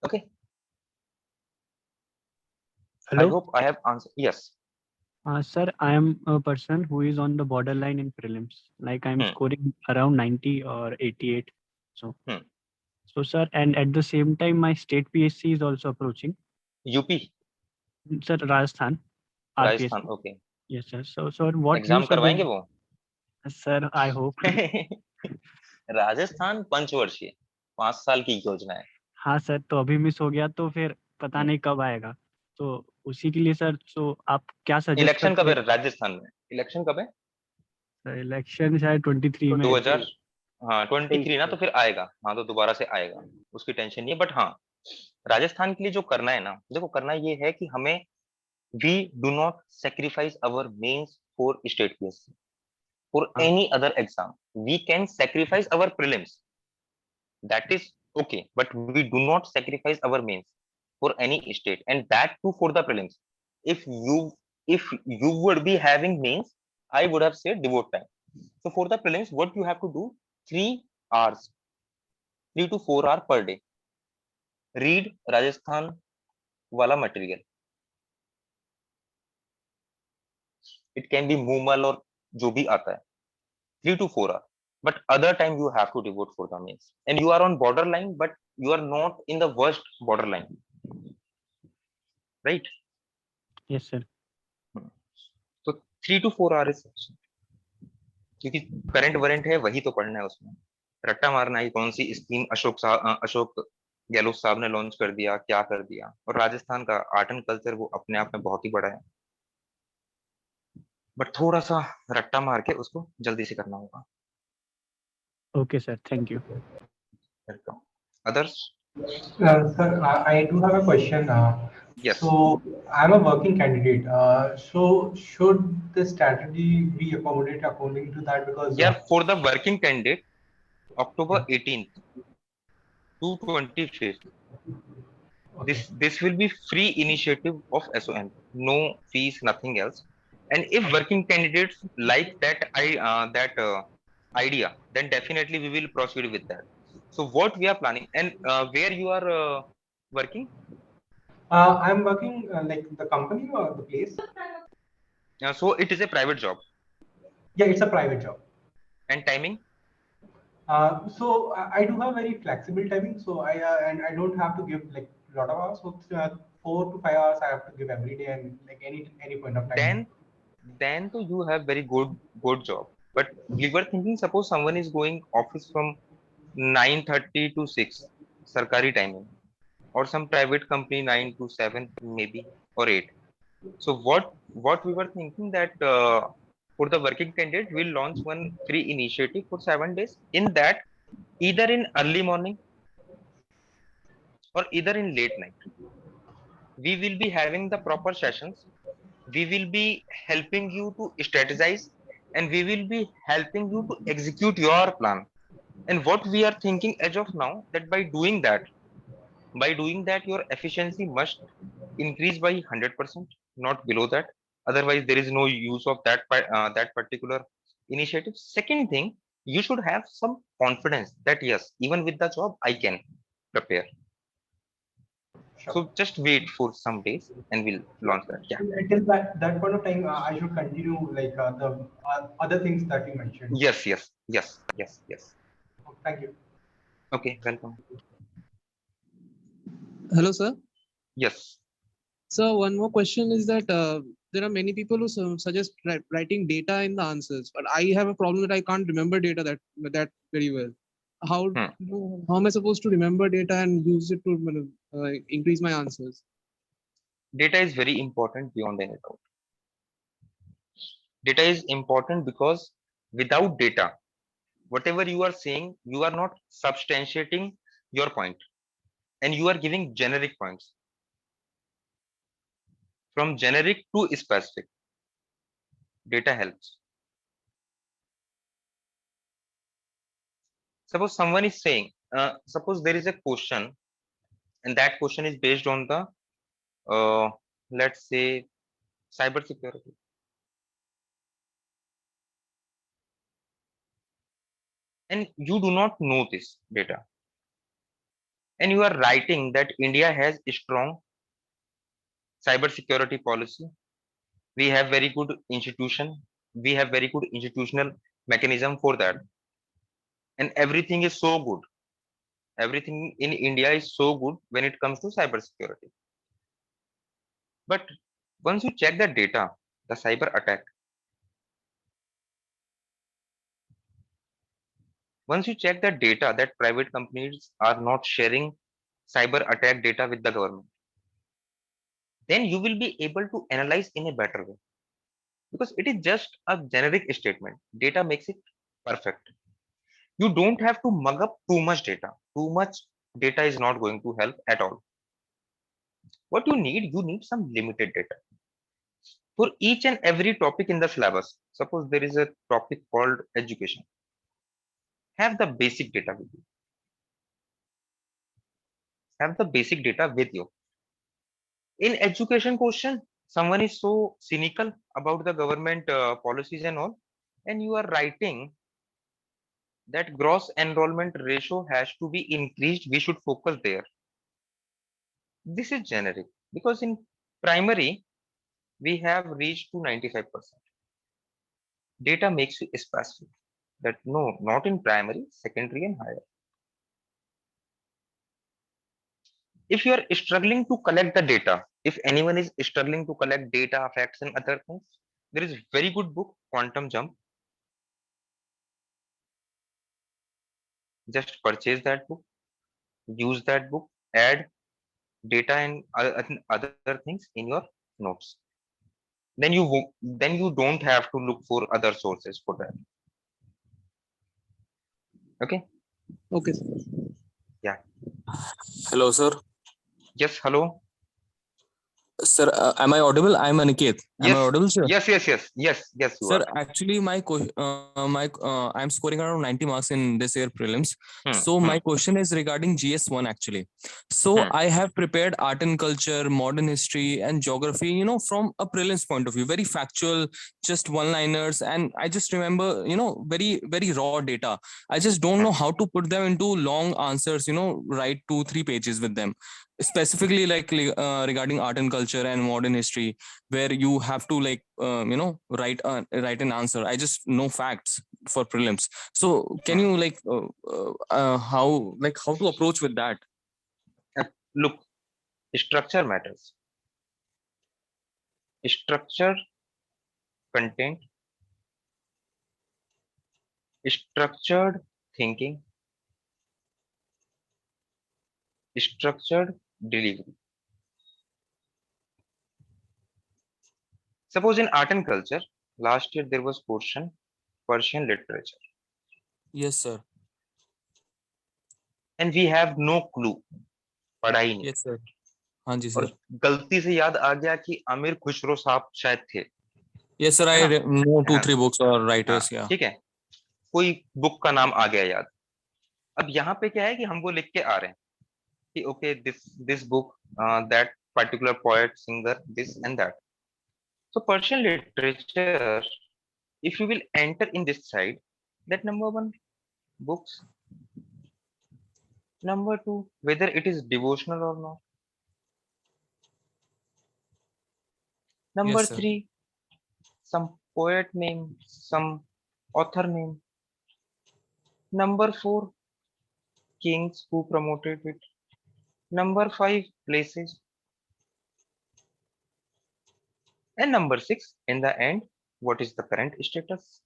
Okay. I Hello, hope I have answered. Yes. sir. I am a person who is on the borderline in prelims. Like I'm Hmm. scoring around 90 or 88. So, Hmm. so sir, and at the same time, my state PSC is also approaching. UP, Sir, Rajasthan, Rajasthan. RPSC. Okay. Yes, sir. So, what you exam करवाएंगे suggest, वो? sir? I hope. Rajasthan पंचवर्षीय 5 साल की योजना है. हाँ sir, तो अभी मिस हो गया तो फिर पता नहीं कब आएगा. तो उसी के लिए सर, तो आप क्या सजेस्ट इलेक्शन कब करते है राजस्थान में? इलेक्शन कब है? हैं? इलेक्शन शायद 23 में. 2000, हाँ 23 ना, तो फिर आएगा. हाँ तो दोबारा से आएगा, उसकी टेंशन नहीं है. बट हाँ, राजस्थान के लिए जो करना है ना, देखो करना ये है कि हमें we do not sacrifice our mains for state PSC, for हाँ. Any other exam. We can sacrifice our prelims, that is okay, but we do not sacrifice our mains for any state, and that too for the prelims. If you would be having mains, I would have said devote time. So for the prelims, what you have to do, 3 hours, 3 to 4 hours per day, read Rajasthan wala material. It can be Moomal or जो भी आता है, 3 to 4 hours. But other time you have to devote for the mains, and you are on borderline, but you are not in the worst borderline, right? Yes, sir. तो 3 to 4 hours क्योंकि current warrant है, वही तो पढ़ना है. उसमें रट्टा मारना है कौन सी स्कीम अशोक गहलोत साहब ने लॉन्च कर दिया, क्या कर दिया. और राजस्थान का आर्ट एंड कल्चर वो अपने आप में बहुत ही बड़ा है, बट थोड़ा सा रट्टा मार के उसको जल्दी से करना होगा. Okay, sir. Thank you. Welcome. Others? Sir, I do have a question. Yes. So I'm a working candidate. So should the strategy be accommodated according to that? Because Yeah, for the working candidate, October 18th to 25th, this will be free initiative of SOM, no fees, nothing else. And if working candidates like that idea, then definitely we will proceed with that. So what we are planning, and where you are working? I'm working like the company or the place. So it is a private job. Yeah, it's a private job. And timing? So I do have very flexible timing. So and I don't have to give like a lot of hours. So 4 to 5 hours I have to give every day, and like any point of time. Then to you have very good job. But we were thinking, suppose someone is going office from 9:30 to 6 sarkari timing, or some private company 9 to 7 maybe, or 8. So what we were thinking that for the working candidate we'll launch one free initiative for 7 days. In that, either in early morning or either in late night, we will be having the proper sessions. We will be helping you to strategize, and we will be helping you to execute your plan. And what we are thinking as of now, that by doing that your efficiency must increase by 100%, not below that. Otherwise there is no use of that particular initiative. Second thing, you should have some confidence that yes, even with the job I can prepare. Sure. So just wait for some days and we'll launch that. Yeah. Until that point of time, I should continue like the other things that you mentioned. Yes, yes, yes, yes, yes. Thank you. Okay, welcome. Hello, sir. Yes. So one more question is that there are many people who suggest writing data in the answers, but I have a problem that I can't remember data that very well. How how am I supposed to remember data and use it to increase my answers? Data is very important beyond any doubt. Data is important because without data, whatever you are saying, you are not substantiating your point and you are giving generic points. From generic to specific, data helps. Suppose someone is saying, suppose there is a question and that question is based on the, let's say, cyber security. And you do not know this data. And you are writing that India has a strong cyber security policy. We have very good institution. We have very good institutional mechanism for that. And everything is so good. Everything in India is so good when it comes to cyber security. But once you check the data, the cyber attack, once you check the data that private companies are not sharing cyber attack data with the government, then you will be able to analyze in a better way. Because it is just a generic statement. Data makes it perfect. You don't have to mug up too much data. Too much data is not going to help at all. What you need some limited data. For each and every topic in the syllabus, suppose there is a topic called education, have the basic data with you. Have the basic data with you. In education question, someone is so cynical about the government policies and all, and you are writing that gross enrollment ratio has to be increased. We should focus there. This is generic because in primary, we have reached to 95%. Data makes you specific that no, not in primary, secondary and higher. If you are struggling to collect the data, if anyone is struggling to collect data, facts and other things, there is a very good book, Quantum Jump. Just purchase that book, use that book, add data and other things in your notes. Then you don't have to look for other sources for that. Okay. Okay, sir. Yeah. Hello, sir. Yes. Hello. Sir, am I audible? I'm Aniket. Am Yes. I audible, sir? Yes. You Sir, are. actually, I'm scoring around 90 marks in this year prelims. So Hmm. my question is regarding GS1 actually. So I have prepared art and culture, modern history, and geography. From a prelims point of view, very factual, just one-liners, and I just remember, very very raw data. I just don't know how to put them into long answers. Write 2-3 pages with them, specifically like regarding art and culture and modern history, where you have to like write an answer. I just know facts for prelims. So can you like how to approach with that? Look, structure matters. Structure, content, structured thinking, structured delivery. Suppose in art and culture, last year there was portion Persian literature, Yes, sir. and we have no clue. पढ़ा ही नहीं Yes, sir. हाँ जी और sir. गलती से याद आ गया कि अमीर खुसरो साहब शायद थे. Yes, sir. I है ना? know 2-3 हाँ, books or हाँ, writers. Yeah. ठीक है. कोई बुक का नाम आ गया याद. अब यहाँ पे क्या है कि हम वो लिख के आ रहे हैं कि okay this book that particular poet, singer, this and that. So Persian literature, if you will enter in this side, that number one, books. Number two, whether it is devotional or not. Number Yes, sir. 3, some poet name, some author name. Number 4, kings who promoted it. Number 5, places. And number 6, in the end, what is the current status?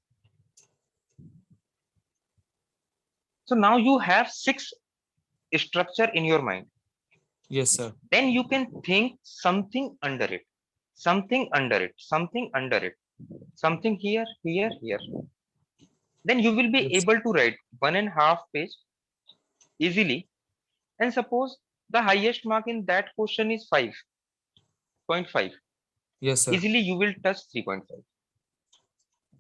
So now you have 6 structure in your mind. Yes, sir. Then you can think something under it, something under it, something under it, something here, here, here. Then you will be Yes. able to write 1.5 page easily. And suppose the highest mark in that question is 5.5. Yes, sir. Easily you will touch 3.5.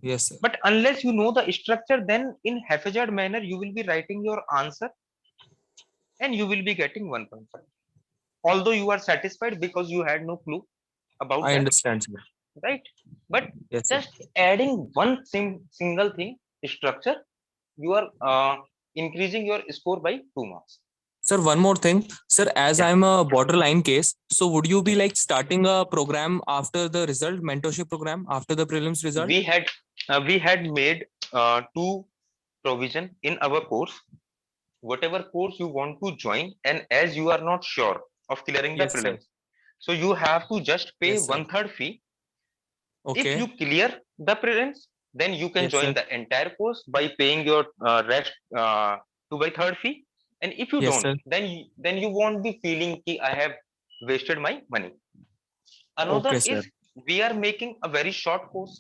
Yes, sir. But unless you know the structure, then in haphazard manner you will be writing your answer and you will be getting 1.5. Although you are satisfied because you had no clue about I that, understand, sir. right? But Yes, sir. just adding one single thing, structure, you are increasing your score by 2 marks. Sir, one more thing. Sir, as Yeah. I'm a borderline case, so would you be like starting a program after the result, mentorship program after the prelims result? We had made 2 provision in our course. Whatever course you want to join, and as you are not sure of clearing the Yes, sir. prelims, so you have to just pay Yes, sir. 1/3 fee. If Okay. you clear the prelims, then you can Yes, join sir. the entire course by paying your rest 2/3 fee. And if you Yes, don't, sir. then you won't be feeling ki I have wasted my money. Another Okay, sir. is we are making a very short course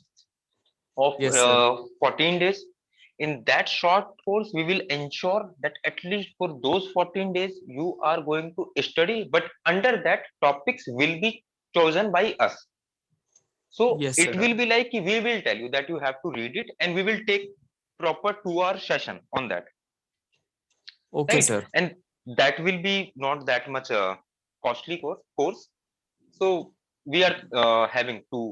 of Yes, sir. 14 days. In that short course, we will ensure that at least for those 14 days you are going to study, but under that topics will be chosen by us. So Yes, it sir. will be like we will tell you that you have to read it, and we will take proper 2-hour session on that, Okay, right? sir. And that will be not that much costly course. So we are having 2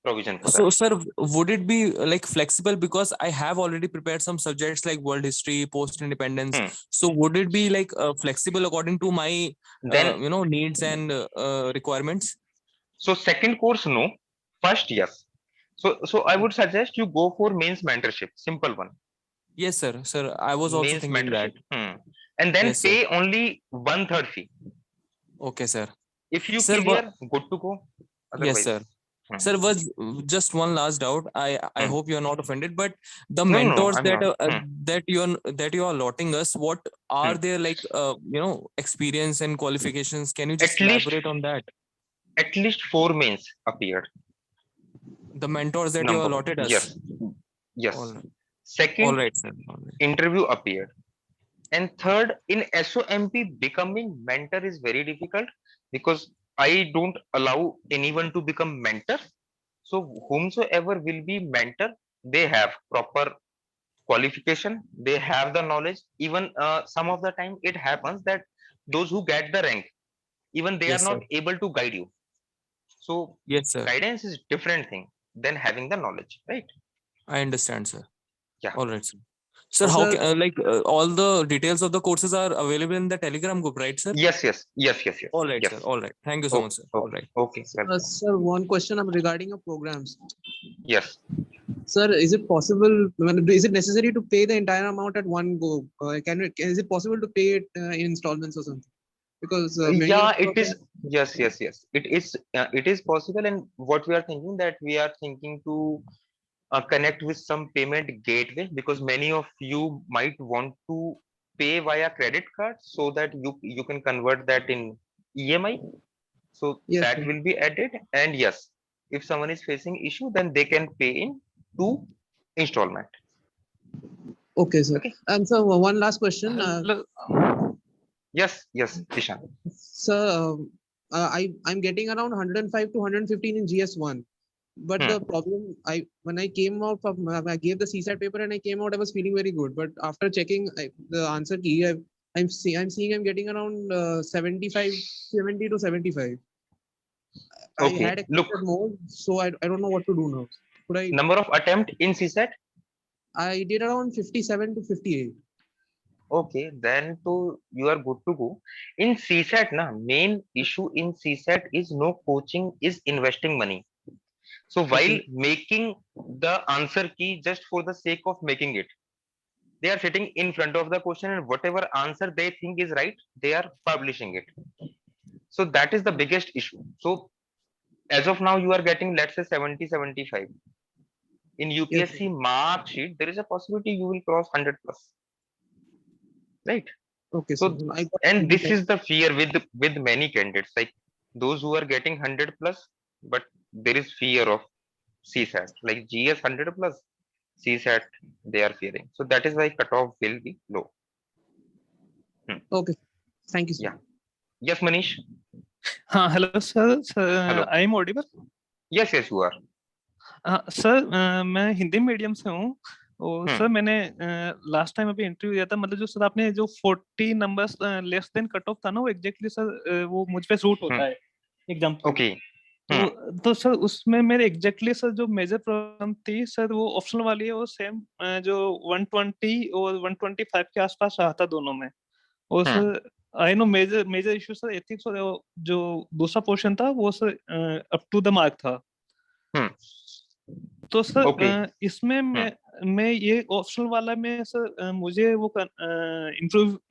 provision for So, that. sir, would it be like flexible, because I have already prepared some subjects like world history, post-independence. Hmm. So, would it be like flexible according to my Then needs and requirements? so second course, no. First, yes. So I would suggest you go for mains mentorship, simple one. Yes, sir. Sir, I was also Mains thinking that. mentorship. And then Yes, sir. pay only 1/3 fee. Okay, sir. If you Sir, clear, good to go. yes, sir. Otherwise, Sir, was just one last doubt. I Hmm. hope you are not offended, but the No, mentors I'm that not. that you are allotting us, what are Hmm. their like experience and qualifications? Can you just At least elaborate on that? 4 mains appeared. The mentors that you Number one. allotted us. Yes. All, all Second, right, sir. All right. interview appeared. And third, in SOMP, becoming mentor is very difficult because I don't allow anyone to become mentor. So whomsoever will be mentor, they have proper qualification, they have the knowledge. Even some of the time it happens that those who get the rank, even they are Yes, sir. not able to guide you. So Yes, sir. guidance is different thing than having the knowledge, right? I understand, sir. Yeah. All right, sir. Sir, Okay. how Sir, can all the details of the courses are available in the Telegram group, right, sir? Yes. All right, Yes. sir. All right. Thank you so much, sir. All Okay. right. Okay. Welcome. sir, one question regarding your programs. Yes. Sir, is it possible? Is it necessary to pay the entire amount at one go? Is it possible to pay it in installments or something? Because many Yeah, of it is. the Yes. It is possible. And what we are thinking, that we are thinking to connect with some payment gateway, because many of you might want to pay via credit card, so that you can convert that in EMI. So yes, that sir. will be added. And yes, if someone is facing issue, then they can pay in 2 installment. Okay, sir. Okay. And so one last question. Yes, Ishan. Sir, I'm getting around 105 to 115 in GS1. But the problem, when I came out from, I gave the CSAT paper and I came out, I was feeling very good. But after checking the answer key, I'm seeing I'm getting around 70 to 75. I Okay. had Look, expected more, so I don't know what to do now. number of attempt in CSAT. I did around 57 to 58. Okay, then to you are good to go. In CSAT, na main issue in CSAT is no coaching, is investing money. So while Okay. making the answer key just for the sake of making it, they are sitting in front of the question and whatever answer they think is right, they are publishing it. So that is the biggest issue. So as of now, you are getting, let's say, 70, 75. In Yes. UPSC mark sheet, there is a possibility you will cross 100 plus, right? Okay, So, sir. I got and this it. is the fear with many candidates, like those who are getting 100 plus, but there is fear of CSAT, like GS 100 plus, CSAT they are fearing. So that is why cutoff will be low. Okay. Thank you, sir. Yeah. Yes, Manish. हाँ hello sir Hello. I am audible Yes, yes, you are. Sir मैं Hindi medium से हूँ और हम्म। Sir मैंने last time अभी interview दिया था मतलब जो सर आपने जो 40 numbers less than cut off था ना वो एग्जैक्टली सर वो मुझ पे सूट होता है एग्जाम्पल Okay. तो सर उसमें मेरे एग्जैक्टली सर जो मेजर प्रॉब्लम थी सर वो ऑप्शनल वाली है वो सेम जो 120 और 125 के आसपास रहा था दोनों में और sir I know major issue sir ethics और जो दूसरा पोर्शन था वो sir up to the mark था तो सर Okay. इसमें मैं ये ऑप्शनल वाला में सर मुझे वो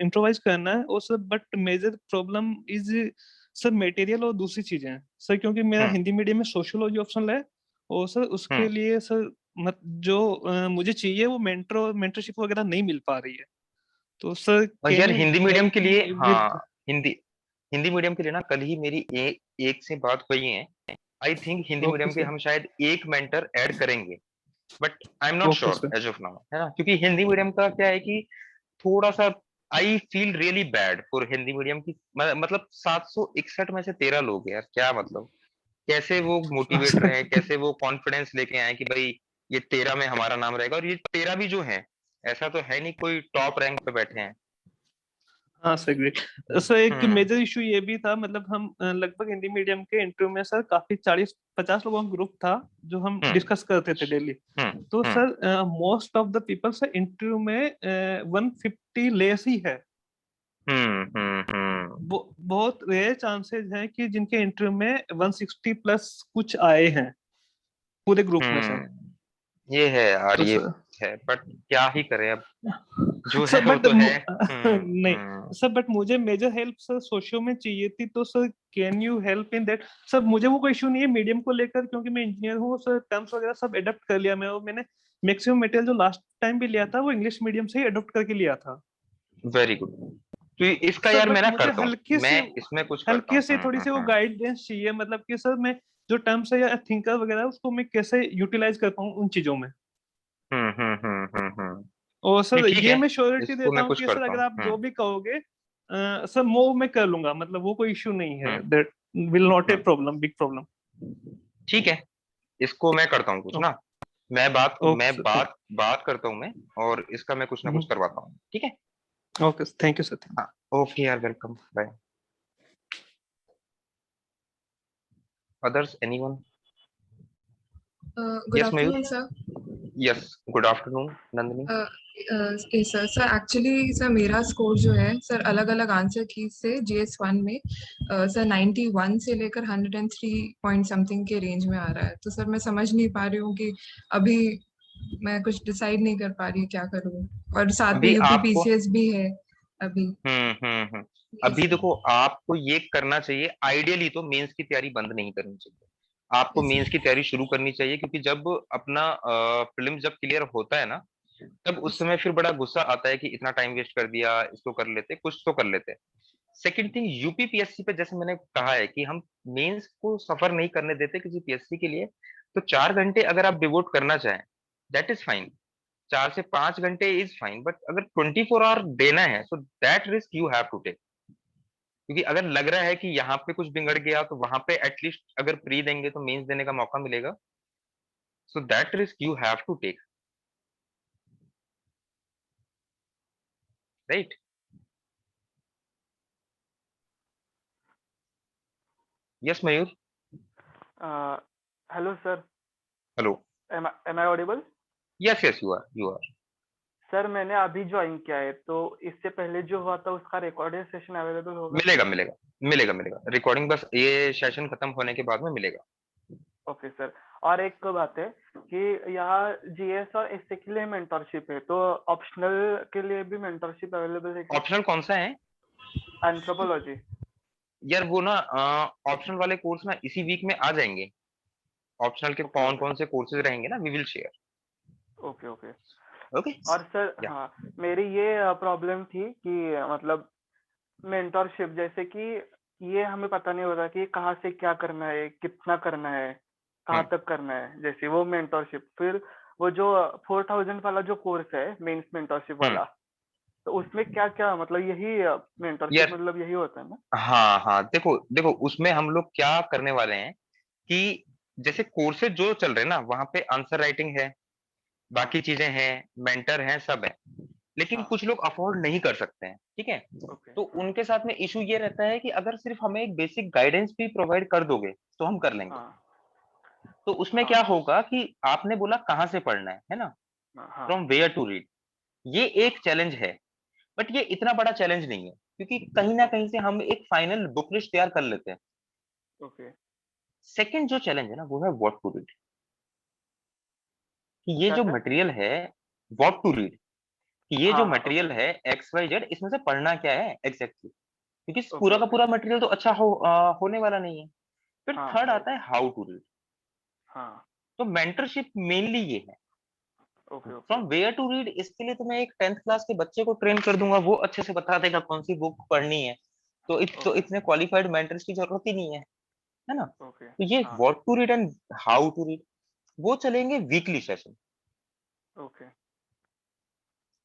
इम्प्रोवाइज करना है और sir but major problem is sir material और दूसरी चीजें हैं सर क्योंकि मेरा हिंदी मीडियम में सोशियोलॉजी ऑप्शनल है और सर उसके लिए सर जो मुझे चाहिए वो मेंटरशिप वगैरह नहीं मिल पा रही है तो सर यार हिंदी मीडियम के लिए, with- हाँ, हिंदी मीडियम के लिए ना कल ही मेरी एक से बात हुई है. I think Hindi Okay, medium के sir. हम शायद एक मेंटर ऐड करेंगे, but I am not Okay, sure sir. As of now, है ना, क्योंकि हिंदी मीडियम का क्या है कि थोड़ा सा I feel really bad for Hindi medium की. मतलब 761 में से 13 लोग हैं यार, क्या मतलब, कैसे वो मोटिवेट रहे, कैसे वो कॉन्फिडेंस लेके आए कि भाई ये 13 में हमारा नाम रहेगा. और ये 13 भी जो है, ऐसा तो है नहीं कोई टॉप रैंक पे बैठे हैं. हाँ सर ग्रेट सर एक मेजर इशू ये भी था मतलब हम लगभग हिंदी मीडियम के इंटरव्यू में सर काफी 40-50 लोगों का ग्रुप था जो हम डिस्कस करते थे डेली तो sir most of the people sir interview में 150 लेस ही है बहुत रेयर चांसेस हैं कि जिनके इंटरव्यू में 160 प्लस कुछ आए हैं पूरे ग्रुप में सर ये है यार, तो ये सर है, बट क्या ही करें अब, जो सर है वो बट तो है. नहीं सर बट मुझे मेजर हेल्प सर सोशियो में चाहिए थी तो sir can you help in that sir मुझे वो कोई इशू नहीं है मीडियम को लेकर क्योंकि मैं इंजीनियर हूँ सर टर्म्स वगैरह सब अडॉप्ट कर लिया मैं और मैंने मैक्सिमम मटेरियल जो लास्ट टाइम भी लिया था वो इंग्लिश मीडियम से ही अडॉप्ट करके लिया था. Very good. तो इसका सर यार बट मैं ना मुझे करता हूँ, मैं इसमें कुछ करता हल्के से हूँ. थोड़ी सी वो गाइडेंस चाहिए मतलब कि सर मैं जो टर्म्स है या थिंकर वगैरह उसको मैं कैसे यूटिलाइज कर पाऊँ उन चीजों में. और सर नहीं, ठीक ये है, मैं श्योरिटी इसको देता मैं हूँ कुछ कि सर करता अगर हूँ. आप जो भी कहोगे सर वो मैं कर लूंगा मतलब वो कोई इशू नहीं है that will not a problem big problem. ठीक है, इसको मैं करता हूँ कुछ ना, मैं बात करता हूँ मैं, और इसका मैं कुछ ना कुछ करवाता हूँ. ठीक है. Okay thank you sir. हाँ, ओके यार, welcome, bye. Others, anyone? Good Yes, Mayur. afternoon, sir. Yes, good afternoon, Nandini. Yes, sir. Sir, actually, sir, मेरा स्कोर जो है सर अलग अलग आंसर की से GS1 में सर 91 से लेकर 103 पॉइंट समथिंग के रेंज में आ रहा है. तो सर मैं समझ नहीं पा रही हूँ कि अभी मैं कुछ डिसाइड नहीं कर पा रही क्या करूँ, और साथ में यूपी पीसीएस भी है अभी. अभी देखो, आपको ये करना चाहिए, आइडियली तो मेंस की तैयारी बंद नहीं करनी चाहिए, आपको मेंस की तैयारी शुरू करनी चाहिए, क्योंकि जब अपना प्रीलिम्स जब क्लियर होता है ना, तब उस समय फिर बड़ा गुस्सा आता है कि इतना टाइम वेस्ट कर दिया, इसको कर लेते, कुछ तो कर लेते. सेकंड थिंग, यूपी पीएससी पे जैसे मैंने कहा है कि हम मेंस को सफर नहीं करने देते किसी पीएससी के लिए, तो 4 घंटे अगर आप डिवोट करना चाहें, दैट इज फाइन. 4 से 5 घंटे इज फाइन, बट अगर 24 आवर देना है, so that risk you have to take. क्योंकि अगर लग रहा है कि यहाँ पे कुछ बिगड़ गया, तो वहां पे एटलीस्ट अगर प्री देंगे तो मेंस देने का मौका मिलेगा. So that risk you have to take, right? Yes Mayur. Hello sir. Hello. am I audible? Yes yes, you are. Sir मैंने अभी ज्वाइन किया है, तो इससे पहले जो हुआ था उसका रिकॉर्डेड सेशन अवेलेबल होगा? मिलेगा. रिकॉर्डिंग बस ये सेशन खत्म होने के बाद में मिलेगा. Okay sir. और एक बात है कि यहाँ जीएस और एसए के लिए मेंटरशिप है, तो ऑप्शनल के लिए भी मेंटरशिप अवेलेबल है क्या? ऑप्शनल कौन सा है एंथ्रोपोलॉजी। यार? वो ना ऑप्शनल वाले कोर्स ना इसी वीक में आ जाएंगे। ऑप्शनल के ओके कौन ओके कौन से कोर्सेज रहेंगे ना, we will share. Okay okay. Okay और सर या हाँ, मेरी ये प्रॉब्लम थी कि मतलब मेंटरशिप, जैसे कि ये हमें पता नहीं होता कि कहाँ से क्या करना है, कितना करना है, कहाँ तक करना है, जैसे वो मेंटरशिप। फिर वो जो 4000 वाला जो कोर्स है मेंस मेंटरशिप वाला, तो उसमें क्या क्या मतलब यही मेंटरशिप यार मतलब यही होता है ना? हाँ हाँ, देखो देखो उसमें हम लोग क्या करने वाले हैं कि जैसे कोर्सेज जो चल रहे हैं ना, वहां पे आंसर राइटिंग है, हाँ बाकी चीजें हैं, मेंटर हैं, सब है। लेकिन हाँ कुछ लोग अफोर्ड नहीं कर सकते हैं, ठीक है? ओके तो हाँ उनके साथ में इशू ये रहता है कि अगर सिर्फ हमें एक बेसिक गाइडेंस भी प्रोवाइड कर दोगे तो हम कर लेंगे। हाँ तो उसमें हाँ क्या होगा कि आपने बोला कहाँ से पढ़ना है ना, हाँ हाँ फ्रॉम वेयर टू रीड, ये हाँ एक चैलेंज है। बट ये इतना बड़ा चैलेंज नहीं है, क्योंकि कहीं ना कहीं से हम एक फाइनल बुक लिस्ट तैयार कर लेते हैं। ओके। सेकंड जो चैलेंज है ना, वो है व्हाट टू रीड, कि ये क्या जो सर? मटेरियल है, व्हाट टू रीड, कि ये जो हाँ हाँ ओके मटेरियल है एक्स वाई जेड, इसमें से पढ़ना क्या है एग्जैक्टली, क्योंकि ओके पूरा का ओके पूरा मटेरियल तो अच्छा होने वाला नहीं है। फिर हाँ थर्ड राइट आता है हाउ टू रीड। हाँ तो मेंटरशिप मेनली ये है, okay okay from where to read. इसके लिए तो मैं एक 10th क्लास के बच्चे को ट्रेन कर दूंगा, वो अच्छे से बता देगा कौन सी बुक पढ़नी है। तो ओके इतने क्वालिफाइड मेंटर्स की जरूरत ही नहीं है ना? ओके तो ये हाँ what to read and how to read वो चलेंगे वीकली सेशन, ओके।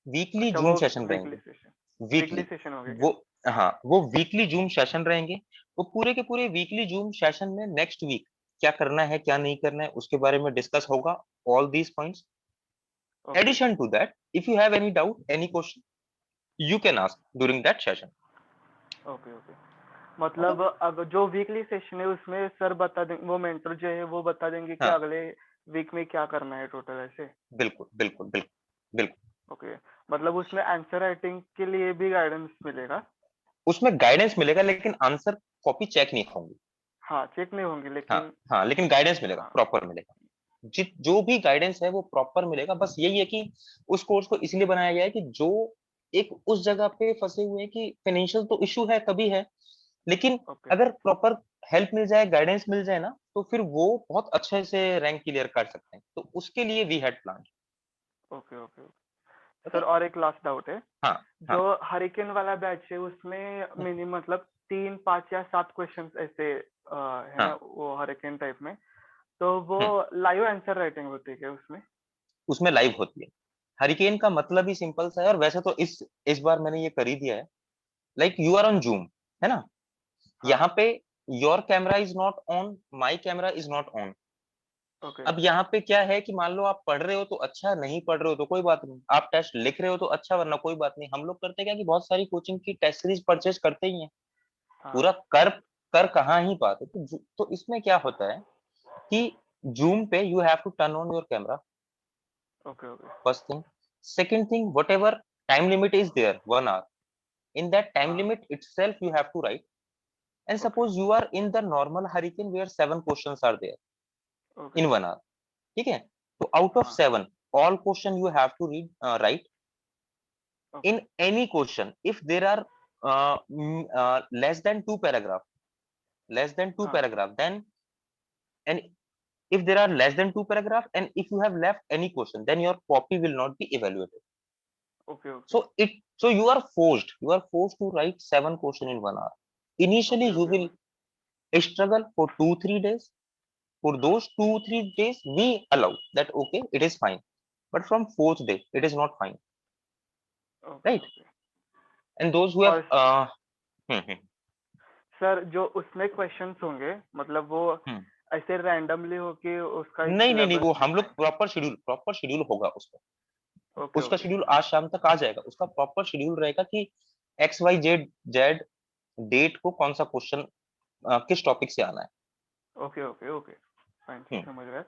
वीकली अच्छा जूम वो सेशन वीकली रहेंगे। सेशन, वीकली वीकली सेशन हो गया क्या? वो हाँ, वो वीकली जूम सेशन रहेंगे। वो पूरे के पूरे वीकली जूम सेशन में नेक्स्ट वीक क्या करना है क्या नहीं करना है उसके बारे में डिस्कस होगा, all these points. Okay addition to that, if you have any doubt any question, you can ask during that session. Okay okay. Okay? मतलब अगर जो वीकली सेशन है उसमें सर बता देंगे, वो मेंटर जो है वो बता देंगे कि हाँ, अगले वीक में क्या करना है टोटल ऐसे? बिल्कुल बिल्कुल बिल्कुल बिल्कुल। ओके। मतलब उसमें आंसर राइटिंग के लिए भी गाइडेंस मिलेगा? उसमें गाइडेंस मिलेगा लेकिन आंसर कॉपी चेक नहीं होंगी। हाँ चेक नहीं होंगे हाँ लेकिन। हाँ, लेकिन गाइडेंस मिलेगा, हाँ प्रॉपर मिलेगा। जो भी गाइडेंस है वो प्रॉपर मिलेगा। बस यही है कि उस कोर्स को इसलिए बनाया गया है कि जो एक उस जगह पे फंसे हुए हैं कि फाइनेंशियल तो इशू है, कभी है, लेकिन ओके अगर प्रॉपर हेल्प मिल जाए, गाइडेंस मिल जाए ना, तो फिर वो बहुत अच्छे से रैंक क्लियर कर सकते हैं। तो उसके लिए we had plan. Okay okay. Okay. Sir और एक लास्ट डाउट है, हाँ हाँ। जो हरिकेन वाला बैच है उसमें मिनिमम मतलब 3 5 या 7 क्वेश्चंस ऐसे है ना हाँ। वो हरिकेन टाइप में, तो वो हम्म, लाइव आंसर राइटिंग होती है क्या उसमें? उसमें लाइव होती है। हरिकेन का मतलब ही सिंपल सा है, और वैसे तो इस बार मैंने ये कर ही दिया है। Like you are on Zoom, है ना? हाँ यहाँ पे your camera is not on, my camera is not on. Okay अब यहाँ पे क्या है कि मान लो आप पढ़ रहे हो तो अच्छा, नहीं पढ़ रहे हो तो कोई बात नहीं, आप टेस्ट लिख रहे हो तो अच्छा, वरना कोई बात नहीं। हम लोग करते क्या कि बहुत सारी कोचिंग की टेस्ट सीरीज परचेज करते ही हैं, हाँ पूरा कर कर कहाँ ही पाते। तो इसमें क्या होता है कि जूम पे you have to turn on your camera, okay okay first thing. Second thing, whatever time limit is there, 1 hour, in that time हाँ limit itself you have to write. And okay suppose you are in the normal hurricane where 7 questions are there okay in 1 hour, ठीक है? तो out of हाँ 7, all question you have to write. Okay In any question, if there are less than two हाँ paragraph, then, and if there are less than 2 paragraph, and if you have left any question, then your copy will not be evaluated. Okay okay So you are forced to write 7 questions in 1 hour. Initially, okay you okay will struggle for 2-3 days. For those 2-3 days, we allow that okay, it is fine. But from fourth day, it is not fine, okay right? Okay. And those who have और hmm, sir जो उसमें questions होंगे मतलब वो hmm. ऐसे randomly होके उसका एक नहीं नहीं नहीं, सिलेबस वो हम लिखना लोग है? प्रॉपर शेड्यूल होगा उसका। ओके उसका ओके शेड्यूल आज शाम तक आ जाएगा। उसका प्रॉपर शेड्यूल रहेगा कि XYZ डेट को कौन सा क्वेश्चन किस टॉपिक से आना है। Okay okay okay fine sir hmm, समझ रहा है।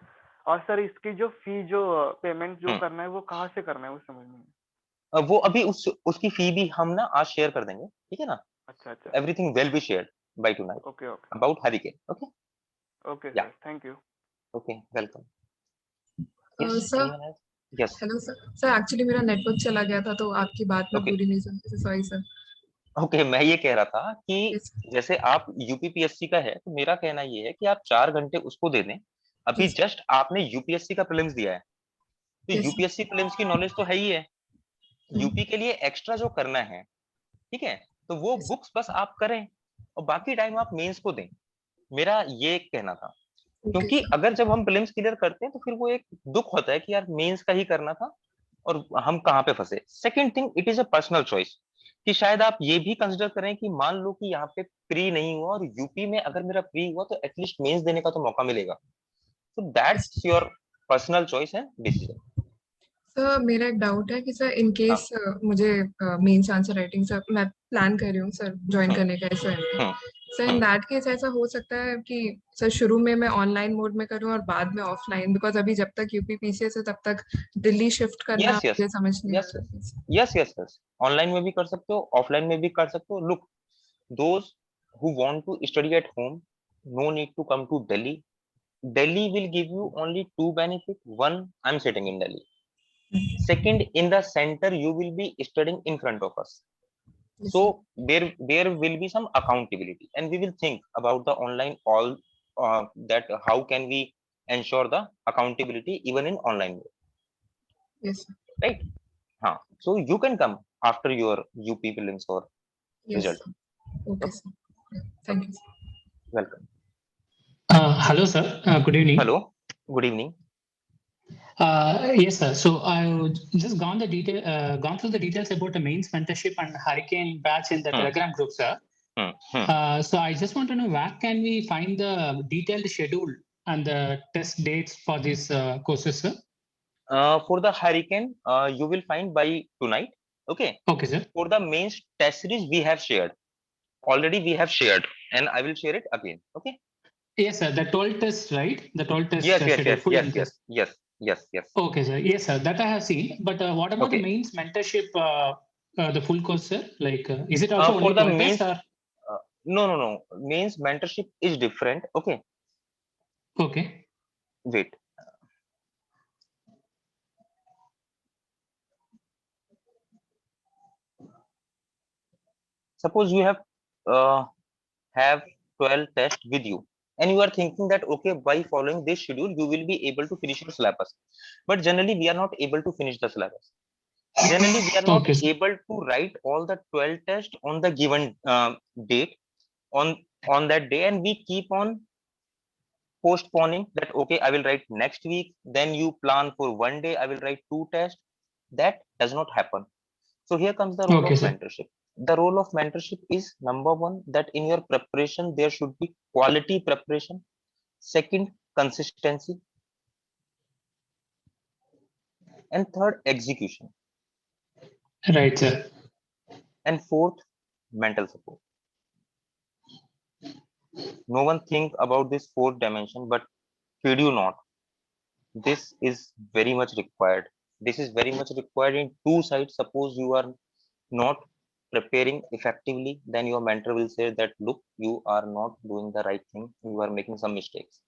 और सर इसकी जो फी जो पेमेंट जो हम्म। करना है वो कहाँ से करना है वो समझ नहीं है। वो अभी उसकी फी भी हम ना आज शेयर कर देंगे, ठीक है ना? अच्छा अच्छा Everything will be shared by tonight okay okay about hurricane. Okay? Okay Yeah. Sir thank you. Okay, welcome. Sir Anyone else? Yes. Hello sir actually मेरा नेटवर्क चला गया था तो आपकी बात मैं Okay. पूरी नहीं सुन रही, सॉरी सर। ओके, मैं ये कह रहा था कि Yes. जैसे आप यूपीपीएससी का है, तो मेरा कहना ये है कि आप 4 घंटे उसको दे दें। अभी Yes. जस्ट आपने यूपीएससी का प्रीलिम्स दिया है, तो Yes. यूपीएससी प्रीलिम्स की नॉलेज तो है ही है। हम्म। यूपी के लिए एक्स्ट्रा जो करना है, ठीक है, तो वो Yes. बुक्स बस आप करें और बाकी टाइम आप मेंस को दें। मेरा ये कहना था, Okay, क्योंकि sir. अगर जब हम प्रीलिम्स क्लियर करते हैं तो फिर वो एक दुख होता है कि यार मेंस का ही करना था और हम कहाँ पे फंसे। Second thing, it is a personal choice कि शायद आप ये भी कंसिडर करें कि मान लो कि यहाँ पे प्री नहीं हुआ और यूपी में अगर मेरा प्री हुआ तो एटलीस्ट मेंस देने का तो मौका मिलेगा। तो दैट्स योर पर्सनल चॉइस है, डिसीजन। सर मेरा एक डाउट है कि सर इन केस मुझे मेंस आंसर राइटिंग सर मैं प्लान कर रही हूँ सर ज्वाइन करने का एसओएम में। सर इन दैट केस ऐसा हो सकता है कि सर शुरू में मैं ऑनलाइन मोड में करूँ और बाद में ऑफलाइन, बिकॉज अभी जब तक यूपीपीसीएस है तब तक दिल्ली शिफ्ट करना यस यस मुझे समझ नहीं आ यस रहा। यस यस यस ऑनलाइन में भी कर सकते हो, ऑफलाइन में भी कर सकते हो। Look, those who want to study at home, no need to come to Delhi. Delhi will give you only two benefit. One, I'm sitting in Delhi. Second, in the center you will be studying in front of us, Yes, so sir. there will be some accountability and we will think about the online all that how can we ensure the accountability even in online way, Yes, sir. right? So you can come after your UP prelims or Yes, result. sir. Okay, sir. Yeah, thank you, sir. Welcome. Hello, sir. Good evening. Hello, good evening. Yes, sir. So I just gone through the details about the mains mentorship and Hurricane batch in the Telegram group, sir. So I just want to know where can we find the detailed schedule and the test dates for these courses, sir? For the Hurricane, you will find by tonight. Okay. Okay, sir. For the mains test series, we have shared already. We have shared, and I will share it again. Okay. Yes, sir. The 12 test, right? The 12 test Yes, yes, schedule, yes, full yes, length yes, test. yes, yes, yes. Okay, sir. Yes, sir. That I have seen. But what about the mains mentorship, the full course, sir? Like, is it also For only the 12 mains, tests or? no. Mains mentorship is different. Okay. Okay. Wait. Suppose you have 12 tests with you, and you are thinking that okay, by following this schedule, you will be able to finish your syllabus. But generally, we are not able to finish the syllabus. Generally, we are not Okay, sir. able to write all the 12 tests on the given date on that day, and we keep on postponing that. Okay, I will write next week. Then you plan for one day, I will write 2 tests. That does not happen. So here comes the role Okay, of sir. mentorship. The role of mentorship is number one, that in your preparation there should be quality preparation. Second, consistency. And third, execution. Right, sir. And fourth, mental support. No one think about this fourth dimension, but kid you not, this is very much required. This is very much required in two sides. Suppose you are not preparing effectively, then your mentor will say that look, you are not doing the right thing, you are making some mistakes.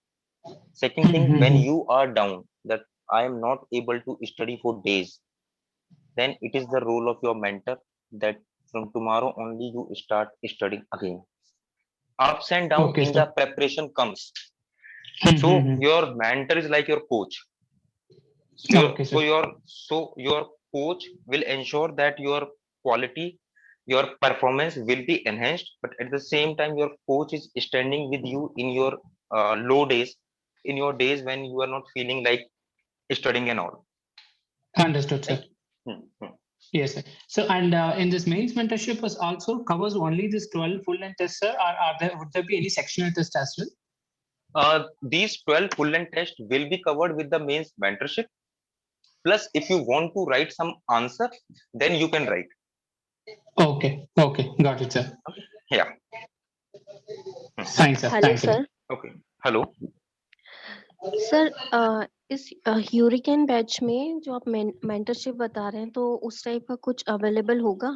Second thing, when you are down, that I am not able to study for days, then it is the role of your mentor that from tomorrow only you start studying again. Ups and downs Okay, in sir. the preparation comes. So your mentor is like your coach. Okay, sir. So your coach will ensure that your quality, your performance will be enhanced, but at the same time your coach is standing with you in your low days, in your days when you are not feeling like studying and all. Understood, sir. Yes, sir. So, and in this mains mentorship was also covers only this 12 full length tests, sir, or would there be any sectional test as well? These 12 full length tests will be covered with the mains mentorship. Plus, if you want to write some answer, then you can write. Okay, got it, sir. Yeah. Thanks, sir. Hello, Thanks, sir. Okay. Hello. Sir इस ह्यूरिकेन batch में जो आप mentorship बता रहे हैं तो उस type का कुछ अवेलेबल होगा?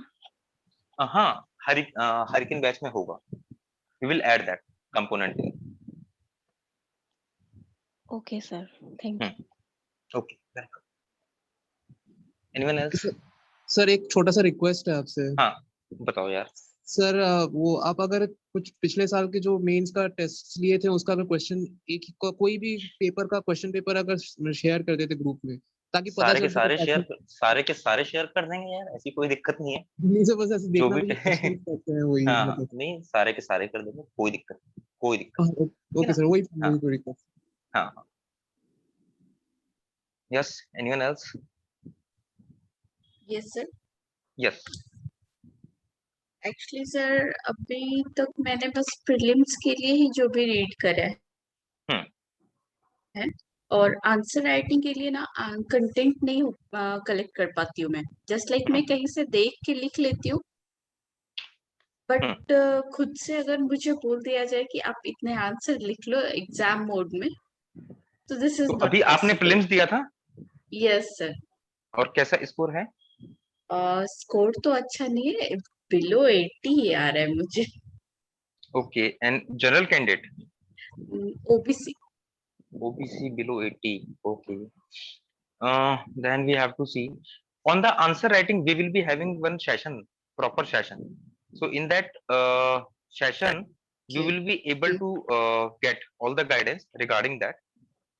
हाँ, हरिकेन बैच में होगा. We will add that component. Okay, sir. Thank you. Okay, welcome. Anyone else? Sir एक छोटा सा रिक्वेस्ट है आपसे. हाँ, बताओ यार. सर वो आप अगर कुछ पिछले साल के जो मेंस का टेस्ट लिए थे उसका अगर क्वेश्चन कोई भी पेपर का क्वेश्चन पेपर अगर शेयर कर देते ग्रुप में ताकि पता सारे चल के सारे शेयर कर देंगे यार, ऐसी कोई दिक्कत नहीं है. नहीं से बस ऐसे जो देखना भी भी क्वेश्चन करते हैं वही हाँ, मतलब. नहीं सारे के सारे कर देंगे, कोई दिक्कत नहीं. ओके सर, वही हाँ. रिक्वेस्ट. हाँ. Yes, anyone else? Yes, sir. Yes. Actually sir अभी तक मैंने बस प्रीलिम्स के लिए ही जो भी रीड करा है और आंसर राइटिंग के लिए ना कंटेंट नहीं कलेक्ट कर पाती हूँ मैं. जस्ट लाइक मैं कहीं से देख के लिख लेती हूँ बट खुद से अगर मुझे बोल दिया जाए कि आप इतने आंसर लिख लो एग्जाम मोड में तो दिस इज तो नॉट अभी आपने प्रीलिम्स दिया था? Yes sir. और कैसा स्कोर है? स्कोर तो अच्छा नहीं है, बिलो 80 ही आ रहा है मुझे. Okay, and general candidate? OBC. OBC below 80. Okay. Then we have to see on the answer writing. We will be having one session, proper session. So in that session, you will be able to get all the guidance regarding that.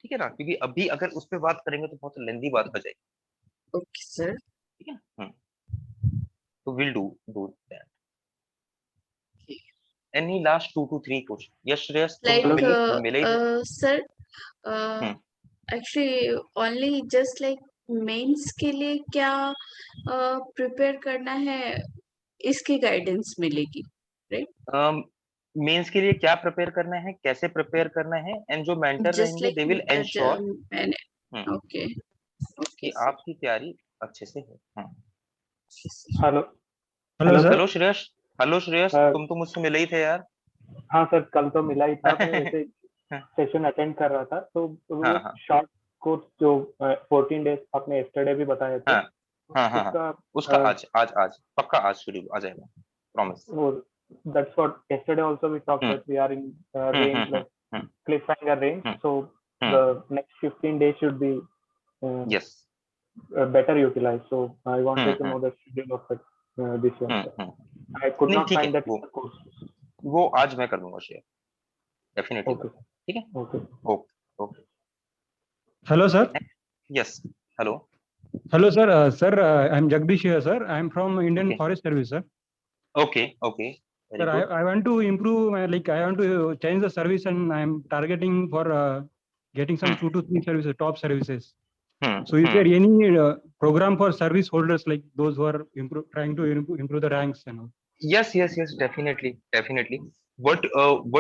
ठीक है ना? क्योंकि अभी अगर उस पे बात करेंगे तो बहुत लेंदी बात हो जाएगी. Okay sir. ठीक है. So we'll do that. Any last 2 to 3 questions? Yes, Shreyas, तुम तो मिले ही थे. Sir actually only just like mains के लिए क्या प्रिपेयर करना है इसकी गाइडेंस मिलेगी, राइट? मेंस के लिए क्या प्रिपेयर करना है, कैसे प्रिपेयर करना है, एंड जो मेंटर रहेंगे दे विल एंश्योर ओके कि आपकी तैयारी अच्छे से हो. Hello hello Shreyas. Hello Shreyas, तुम तो मुझसे मिले ही थे यार. हाँ सर, कल तो मिला ही था. मैं वैसे सेशन अटेंड कर रहा था तो वो शॉर्ट कोर्स जो 14 डेज आपने यस्टरडे भी बताया था. उसका आज पक्का आज शुरू आ जाएगा, promise. That's what yesterday also we talked that we are in range like cliffhanger range. So the next 15 days should be yes better utilized. So I wanted to know the schedule of it this one. I could not find that course. वो आज मैं कर दूंगा share definitely. ठीक है. Okay. Hello sir. Yes hello. Hello sir. Sir I am Jagdish here sir. I am from Indian Forest Service sir. Okay. Sir, I want to improve, I want to change the service and I am targeting for getting some 2 to 3 services, top services. So is there any program for service holders like those who are trying to improve the ranks and all? Yes, definitely. What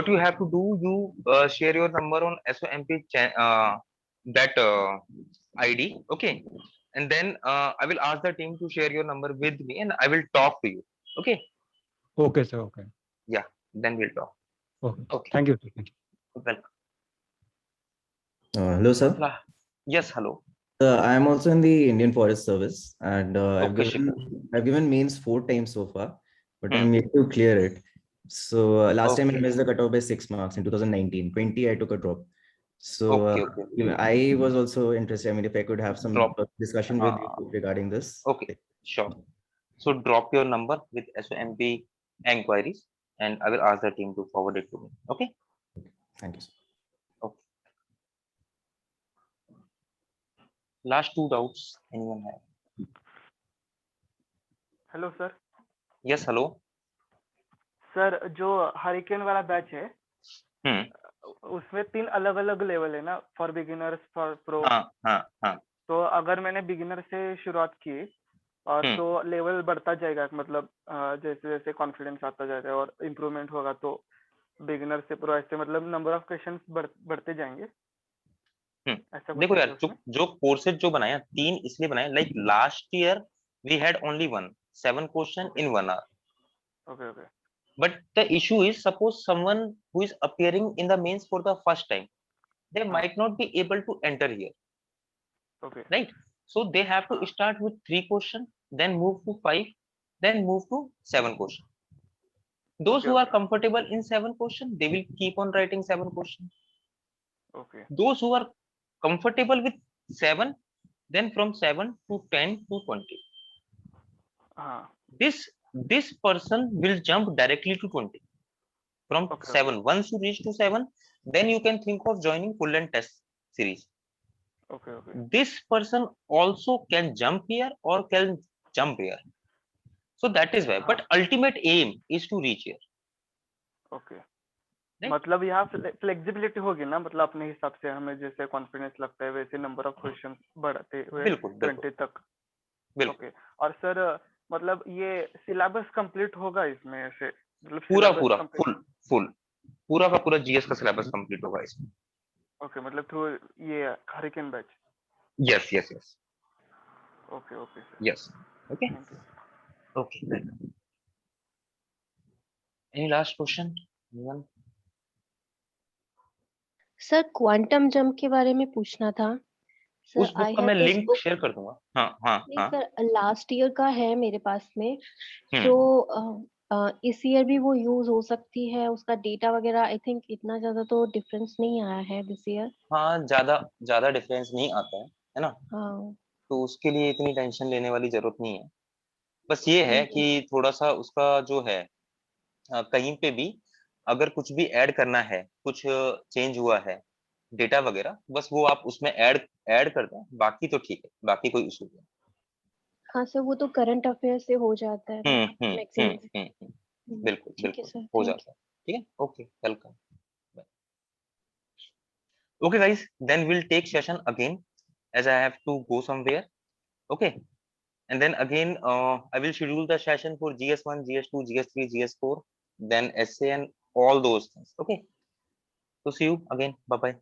you have to do, you share your number on SOMP that ID, okay, and then I will ask the team to share your number with me and I will talk to you. Okay. Okay sir. Okay. Yeah, then we'll talk. Okay. Thank you sir. Thank you. Welcome. Hello sir. Yes, hello. I am also in the Indian Forest Service and I've given mains 4 times so far, but I'm yet to clear it. So last time I missed the cutoff by 6 marks in 2019. 20 I took a drop. So I was also interested. I mean, if I could have some discussion with you regarding this. Okay, sure. So drop your number with SOMP inquiries and I will ask the team to forward it to me. Okay. Thank you sir. Okay. Last 2 doubts anyone have? Hello sir. Yes, hello. Sir जो hurricane वाला batch है उसमें 3 अलग अलग level है ना, for beginners, for pro. तो अगर मैंने बिगिनर से शुरुआत की और तो लेवल बढ़ता जाएगा, मतलब जैसे जैसे कॉन्फिडेंस आता जाएगा और इम्प्रूवमेंट होगा तो बिगिनर से प्रो ऐसे मतलब नंबर ऑफ क्वेश्चंस बढ़ते जाएंगे. ऐसा देखो यार, जो कोर्सेज जो बनाया 3 इसलिए बनाया, like last year we had only 7 question in 1 hour. Okay. But the issue is, suppose someone who is appearing in the mains for the first time, they might not be able to enter here. Okay. Right? So they have to start with 3 questions, then move to 5, then move to 7 questions. Those who are comfortable in 7 questions, they will keep on writing 7 questions. Okay. Those who are comfortable with 7, then from 7 to 10 to 20. This person will jump directly to 20 from 7. Once you reach to 7, then you can think of joining full length test series. This person also can jump here or can jump here. So that is why, but ultimate aim is to reach here. मतलब यहाँ flexibility होगी ना, मतलब अपने हिसाब से हमें जैसे कॉन्फिडेंस लगता है वैसे नंबर ऑफ क्वेश्चन बढ़ाते हुए 20 तक। ओके, और सर मतलब ये सिलेबस कंप्लीट होगा इसमें ऐसे, मतलब पूरा पूरा का पूरा जीएस का सिलेबस कंप्लीट होगा इसमें। ओके, मतलब थ्रू ये hurricane batch. Yes yes yes. Okay okay sir. Yes okay okay. Any last question? Sir quantum jump के बारे में पूछना था सर। उस बुक का मैं लिंक शेयर कर दूंगा। हाँ सर लास्ट ईयर का है मेरे पास में, तो इस ईयर भी वो यूज हो सकती है, उसका डेटा वगैरह आई थिंक इतना ज्यादा तो डिफरेंस नहीं आया है दिस ईयर। हाँ, ज्यादा डिफरेंस नहीं आता है ना। हाँ, तो उसके लिए इतनी टेंशन लेने वाली जरूरत नहीं है। बस ये है कि थोड़ा सा उसका जो है कहीं पे भी अगर कुछ भी ऐड करना है, कुछ चेंज हुआ है डेटा वगैरह, बस वो आप उसमें ऐड कर दें, बाकी तो ठीक है, बाकी कोई इशू नहीं। हाँ सर, वो तो करंट अफेयर से हो जाता है मैक्सिमम। बिल्कुल बिल्कुल हो जाता है। ठीक है, okay, welcome. Okay guys, then we'll take session again as I have to go somewhere. Okay, and then again I will schedule the session for GS1, GS2, GS3, GS4, then essay and all those things. Okay, so see you again. Bye bye.